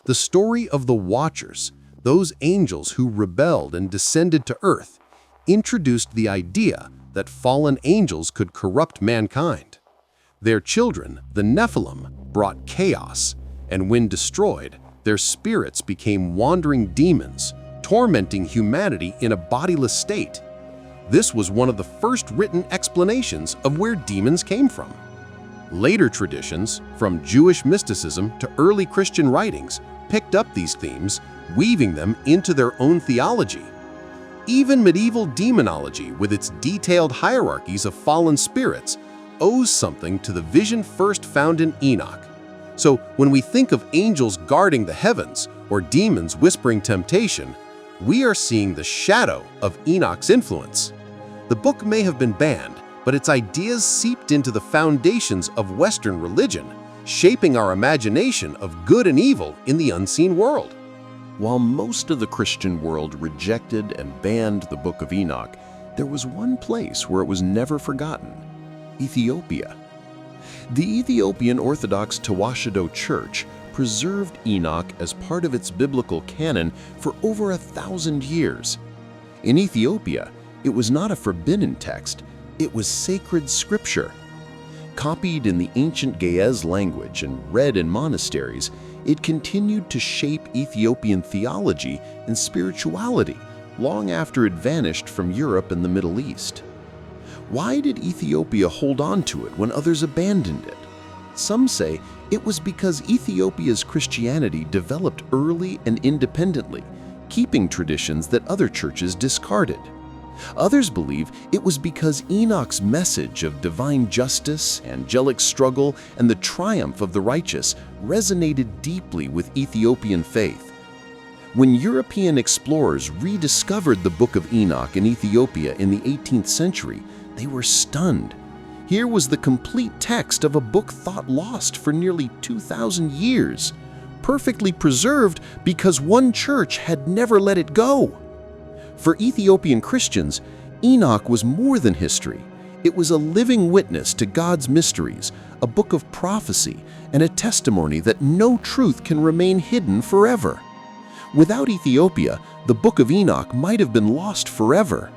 A: the story of the Watchers, those angels who rebelled and descended to earth, introduced the idea that fallen angels could corrupt mankind. Their children, the Nephilim, brought chaos, and when destroyed, their spirits became wandering demons, tormenting humanity in a bodiless state. This was one of the first written explanations of where demons came from.
B: Later traditions, from Jewish mysticism to early Christian writings, picked up these themes, weaving them into their own theology. Even medieval demonology, with its detailed hierarchies of fallen spirits, owes something to the vision first found in Enoch. So when we think of angels guarding the heavens or demons whispering temptation, we are seeing the shadow of Enoch's influence. The book may have been banned, but its ideas seeped into the foundations of Western religion, shaping our imagination of good and evil in the unseen world.
C: While most of the Christian world rejected and banned the Book of Enoch, there was one place where it was never forgotten: Ethiopia. The Ethiopian Orthodox Tawahedo Church preserved Enoch as part of its biblical canon for over 1,000 years. In Ethiopia, it was not a forbidden text, it was sacred scripture. Copied in the ancient Ge'ez language and read in monasteries, it continued to shape Ethiopian theology and spirituality long after it vanished from Europe and the Middle East. Why did Ethiopia hold on to it when others abandoned it? Some say it was because Ethiopia's Christianity developed early and independently, keeping traditions that other churches discarded. Others believe it was because Enoch's message of divine justice, angelic struggle, and the triumph of the righteous resonated deeply with Ethiopian faith. When European explorers rediscovered the Book of Enoch in Ethiopia in the 18th century, they were stunned. Here was the complete text of a book thought lost for nearly 2,000 years, perfectly preserved because one church had never let it go. For Ethiopian Christians, Enoch was more than history. It was a living witness to God's mysteries, a book of prophecy, and a testimony that no truth can remain hidden forever. Without Ethiopia, the Book of Enoch might have been lost forever.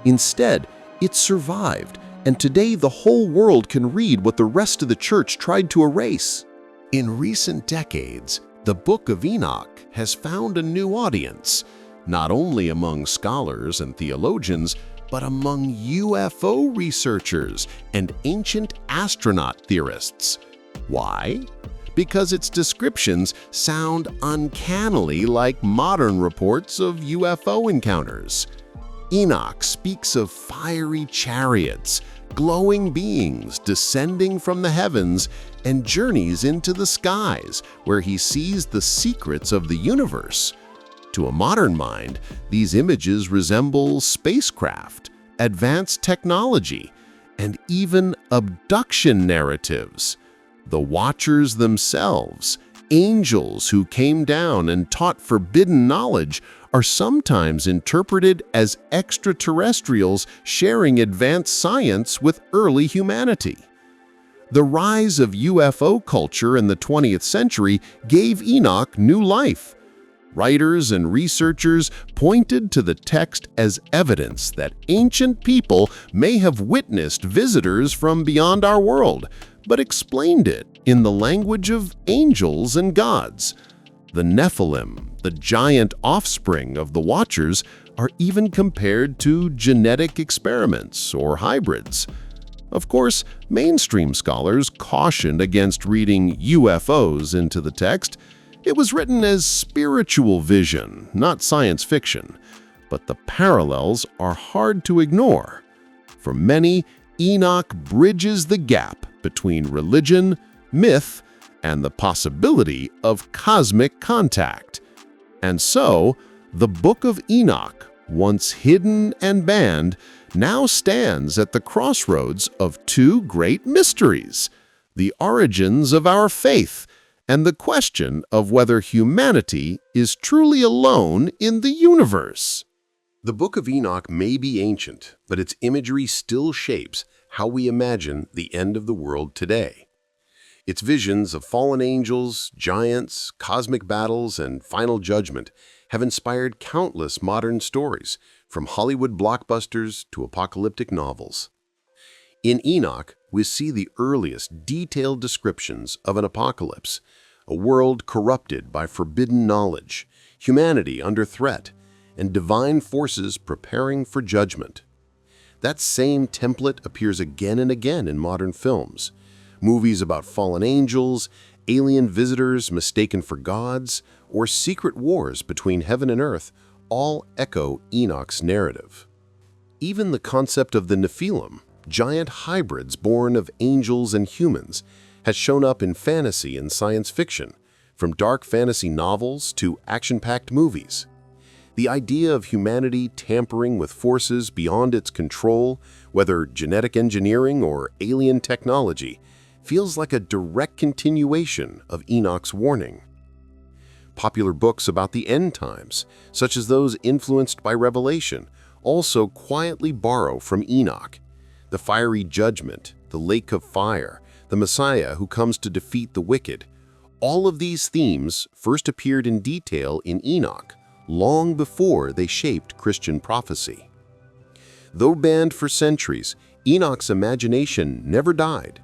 C: Instead, it survived, and today the whole world can read what the rest of the church tried to erase.
D: In recent decades, the Book of Enoch has found a new audience, not only among scholars and theologians, but among UFO researchers and ancient astronaut theorists. Why? Because its descriptions sound uncannily like modern reports of UFO encounters. Enoch speaks of fiery chariots, glowing beings descending from the heavens, and journeys into the skies where he sees the secrets of the universe. To a modern mind, these images resemble spacecraft, advanced technology, and even abduction narratives. The Watchers themselves, angels who came down and taught forbidden knowledge, are sometimes interpreted as extraterrestrials sharing advanced science with early humanity. The rise of UFO culture in the 20th century gave Enoch new life. Writers and researchers pointed to the text as evidence that ancient people may have witnessed visitors from beyond our world, but explained it in the language of angels and gods. The Nephilim, the giant offspring of the Watchers, are even compared to genetic experiments or hybrids. Of course, mainstream scholars cautioned against reading UFOs into the text. It was written as spiritual vision, not science fiction, but the parallels are hard to ignore. For many, Enoch bridges the gap between religion, myth, and the possibility of cosmic contact. And so, the Book of Enoch, once hidden and banned, now stands at the crossroads of two great mysteries: the origins of our faith and the question of whether humanity is truly alone in the universe.
B: The Book of Enoch may be ancient, but its imagery still shapes how we imagine the end of the world today. Its visions of fallen angels, giants, cosmic battles, and final judgment have inspired countless modern stories, from Hollywood blockbusters to apocalyptic novels. In Enoch, we see the earliest detailed descriptions of an apocalypse, a world corrupted by forbidden knowledge, humanity under threat, and divine forces preparing for judgment. That same template appears again and again in modern films.
C: Movies about fallen angels, alien visitors mistaken for gods, or secret wars between heaven and earth all echo Enoch's narrative. Even the concept of the Nephilim, giant hybrids born of angels and humans, has shown up in fantasy and science fiction, from dark fantasy novels to action-packed movies. The idea of humanity tampering with forces beyond its control, whether genetic engineering or alien technology, feels like a direct continuation of Enoch's warning. Popular books about the end times, such as those influenced by Revelation, also quietly borrow from Enoch. The fiery judgment, the lake of fire, the Messiah who comes to defeat the wicked. All of these themes first appeared in detail in Enoch, long before they shaped Christian prophecy. Though banned for centuries, Enoch's imagination never died.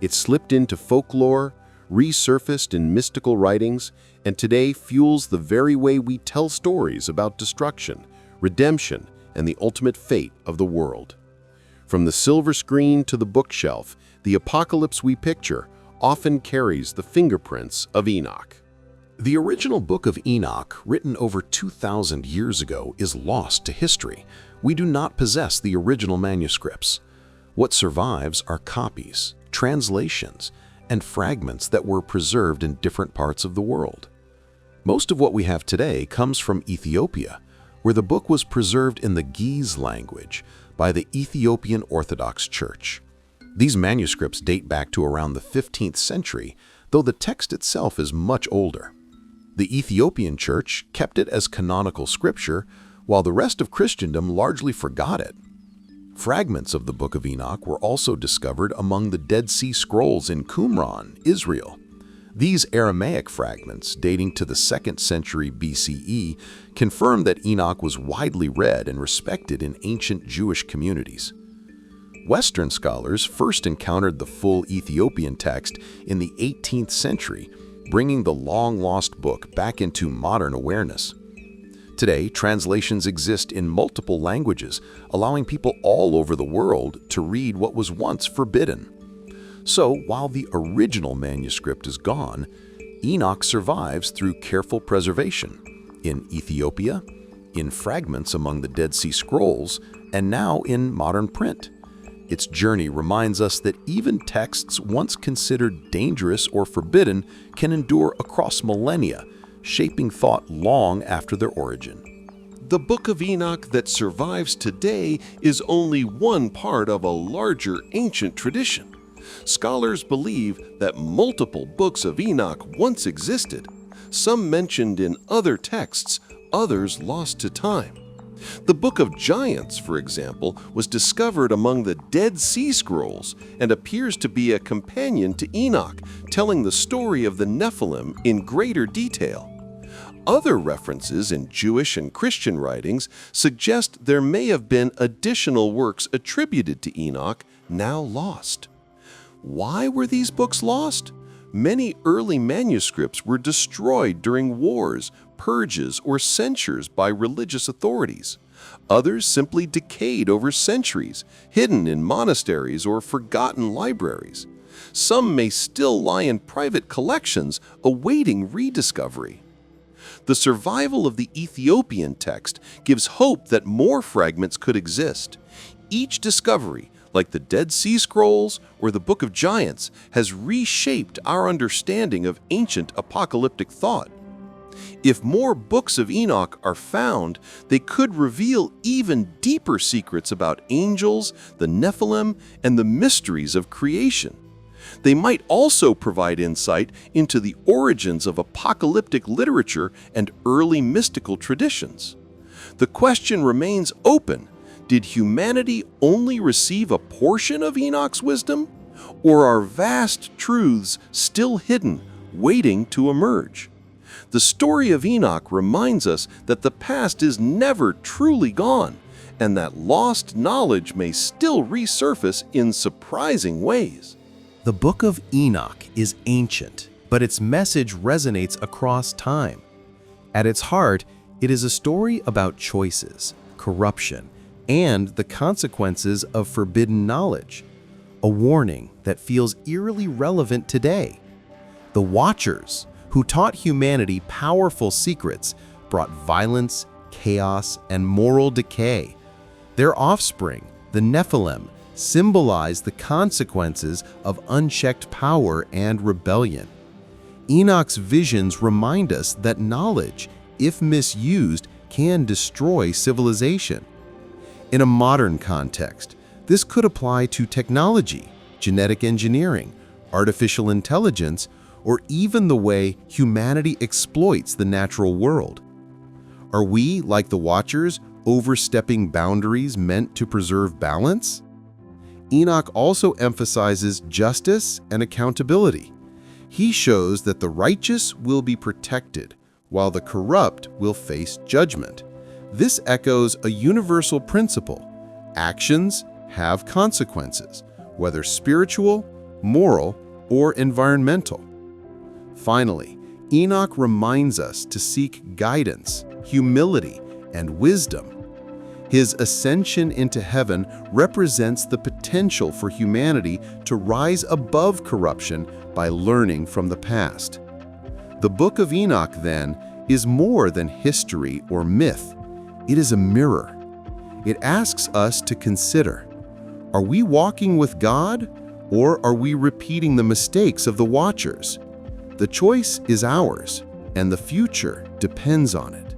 C: It slipped into folklore, resurfaced in mystical writings, and today fuels the very way we tell stories about destruction, redemption, and the ultimate fate of the world. From the silver screen to the bookshelf, the apocalypse we picture often carries the fingerprints of Enoch.
E: The original Book of Enoch, written over 2,000 years ago, is lost to history. We do not possess the original manuscripts. What survives are copies, translations, and fragments that were preserved in different parts of the world. Most of what we have today comes from Ethiopia, where the book was preserved in the Ge'ez language by the Ethiopian Orthodox Church. These manuscripts date back to around the 15th century, though the text itself is much older. The Ethiopian Church kept it as canonical scripture, while the rest of Christendom largely forgot it. Fragments of the Book of Enoch were also discovered among the Dead Sea Scrolls in Qumran, Israel. These Aramaic fragments, dating to the 2nd century BCE, confirm that Enoch was widely read and respected in ancient Jewish communities. Western scholars first encountered the full Ethiopian text in the 18th century, bringing the long-lost book back into modern awareness. Today, translations exist in multiple languages, allowing people all over the world to read what was once forbidden. So, while the original manuscript is gone, Enoch survives through careful preservation in Ethiopia, in fragments among the Dead Sea Scrolls, and now in modern print. Its journey reminds us that even texts once considered dangerous or forbidden can endure across millennia, shaping thought long after their origin.
B: The Book of Enoch that survives today is only one part of a larger ancient tradition. Scholars believe that multiple books of Enoch once existed, some mentioned in other texts, others lost to time. The Book of Giants, for example, was discovered among the Dead Sea Scrolls and appears to be a companion to Enoch, telling the story of the Nephilim in greater detail. Other references in Jewish and Christian writings suggest there may have been additional works attributed to Enoch, now lost. Why were these books lost? Many early manuscripts were destroyed during wars, purges, or censures by religious authorities. Others simply decayed over centuries, hidden in monasteries or forgotten libraries. Some may still lie in private collections awaiting rediscovery. The survival of the Ethiopian text gives hope that more fragments could exist. Each discovery, like the Dead Sea Scrolls or the Book of Giants, has reshaped our understanding of ancient apocalyptic thought. If more books of Enoch are found, they could reveal even deeper secrets about angels, the Nephilim, and the mysteries of creation. They might also provide insight into the origins of apocalyptic literature and early mystical traditions. The question remains open. Did humanity only receive a portion of Enoch's wisdom? Or are vast truths still hidden, waiting to emerge? The story of Enoch reminds us that the past is never truly gone, and that lost knowledge may still resurface in surprising ways.
G: The Book of Enoch is ancient, but its message resonates across time. At its heart, it is a story about choices, corruption, and the consequences of forbidden knowledge. a warning that feels eerily relevant today. The Watchers, who taught humanity powerful secrets, brought violence, chaos, and moral decay. Their offspring, the Nephilim, symbolize the consequences of unchecked power and rebellion. Enoch's visions remind us that knowledge, if misused, can destroy civilization. In a modern context, this could apply to technology, genetic engineering, artificial intelligence, or even the way humanity exploits the natural world. Are we, like the Watchers, overstepping boundaries meant to preserve balance? Enoch also emphasizes justice and accountability. He shows that the righteous will be protected, while the corrupt will face judgment. This echoes a universal principle: actions have consequences, whether spiritual, moral, or environmental. Finally, Enoch reminds us to seek guidance, humility, and wisdom. His ascension into heaven represents the potential for humanity to rise above corruption by learning from the past. The Book of Enoch, then, is more than history or myth. It is a mirror. It asks us to consider: are we walking with God, or are we repeating the mistakes of the Watchers? The choice is ours, and the future depends on it.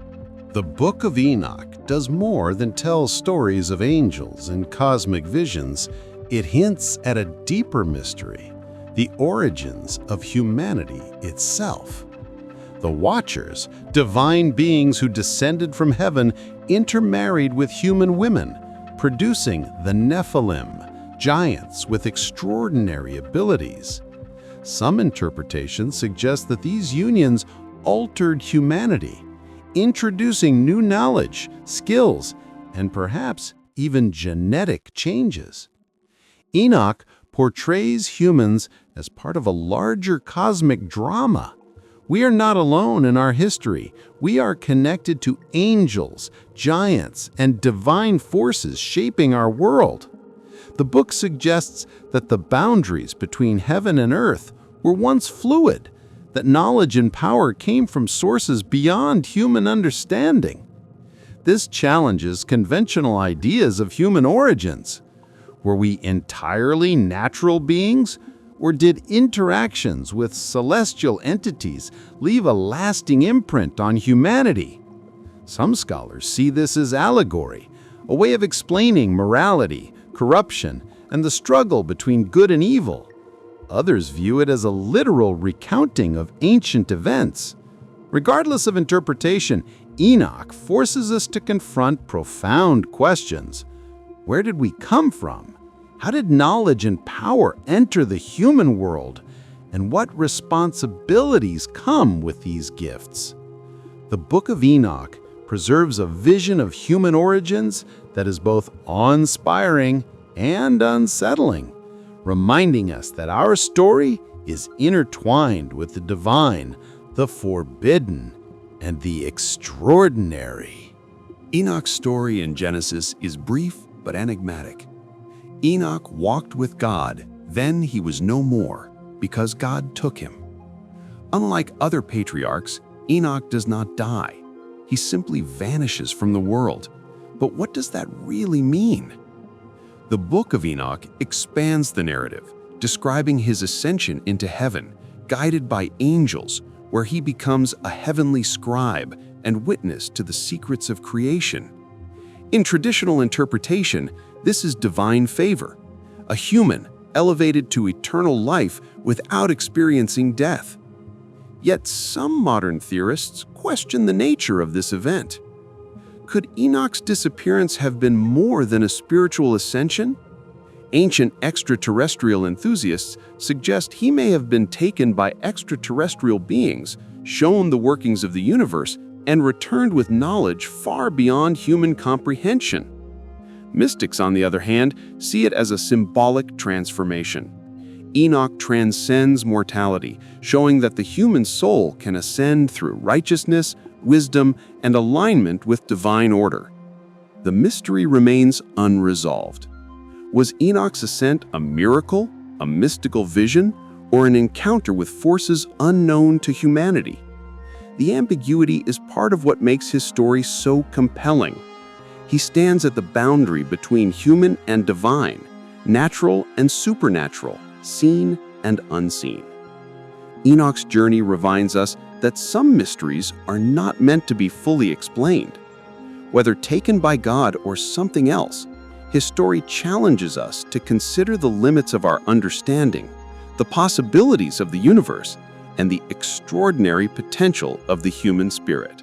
B: The Book of Enoch does more than tell stories of angels and cosmic visions. It hints at a deeper mystery: the origins of humanity itself. The Watchers, divine beings who descended from heaven, intermarried with human women, producing the Nephilim, giants with extraordinary abilities. Some interpretations suggest that these unions altered humanity, introducing new knowledge, skills, and perhaps even genetic changes. Enoch portrays humans as part of a larger cosmic drama. We are not alone in our history. We are connected to angels, giants, and divine forces shaping our world. The book suggests that the boundaries between heaven and earth were once fluid, that knowledge and power came from sources beyond human understanding. This challenges conventional ideas of human origins. Were we entirely natural beings, or did interactions with celestial entities leave a lasting imprint on humanity? Some scholars see this as allegory, a way of explaining morality, corruption, and the struggle between good and evil. Others view it as a literal recounting of ancient events. Regardless of interpretation, Enoch forces us to confront profound questions. Where did we come from? How did knowledge and power enter the human world? And what responsibilities come with these gifts? The Book of Enoch preserves a vision of human origins that is both awe-inspiring and unsettling, reminding us that our story is intertwined with the divine, the forbidden, and the extraordinary.
H: Enoch's story in Genesis is brief but enigmatic. Enoch walked with God, then he was no more, because God took him. Unlike other patriarchs, Enoch does not die. He simply vanishes from the world. But what does that really mean? The Book of Enoch expands the narrative, describing his ascension into heaven, guided by angels, where he becomes a heavenly scribe and witness to the secrets of creation. In traditional interpretation, this is divine favor, a human elevated to eternal life without experiencing death. Yet some modern theorists question the nature of this event. Could Enoch's disappearance have been more than a spiritual ascension? Ancient extraterrestrial enthusiasts suggest he may have been taken by extraterrestrial beings, shown the workings of the universe, and returned with knowledge far beyond human comprehension. Mystics, on the other hand, see it as a symbolic transformation. Enoch transcends mortality, showing that the human soul can ascend through righteousness, wisdom, and alignment with divine order. The mystery remains unresolved.
B: Was Enoch's ascent a miracle, a mystical vision, or an encounter with forces unknown to humanity? The ambiguity is part of what makes his story so compelling. He stands at the boundary between human and divine, natural and supernatural, seen and unseen. Enoch's journey reminds us that some mysteries are not meant to be fully explained. Whether taken by God or something else, his story challenges us to consider the limits of our understanding, the possibilities of the universe, and the extraordinary potential of the human spirit.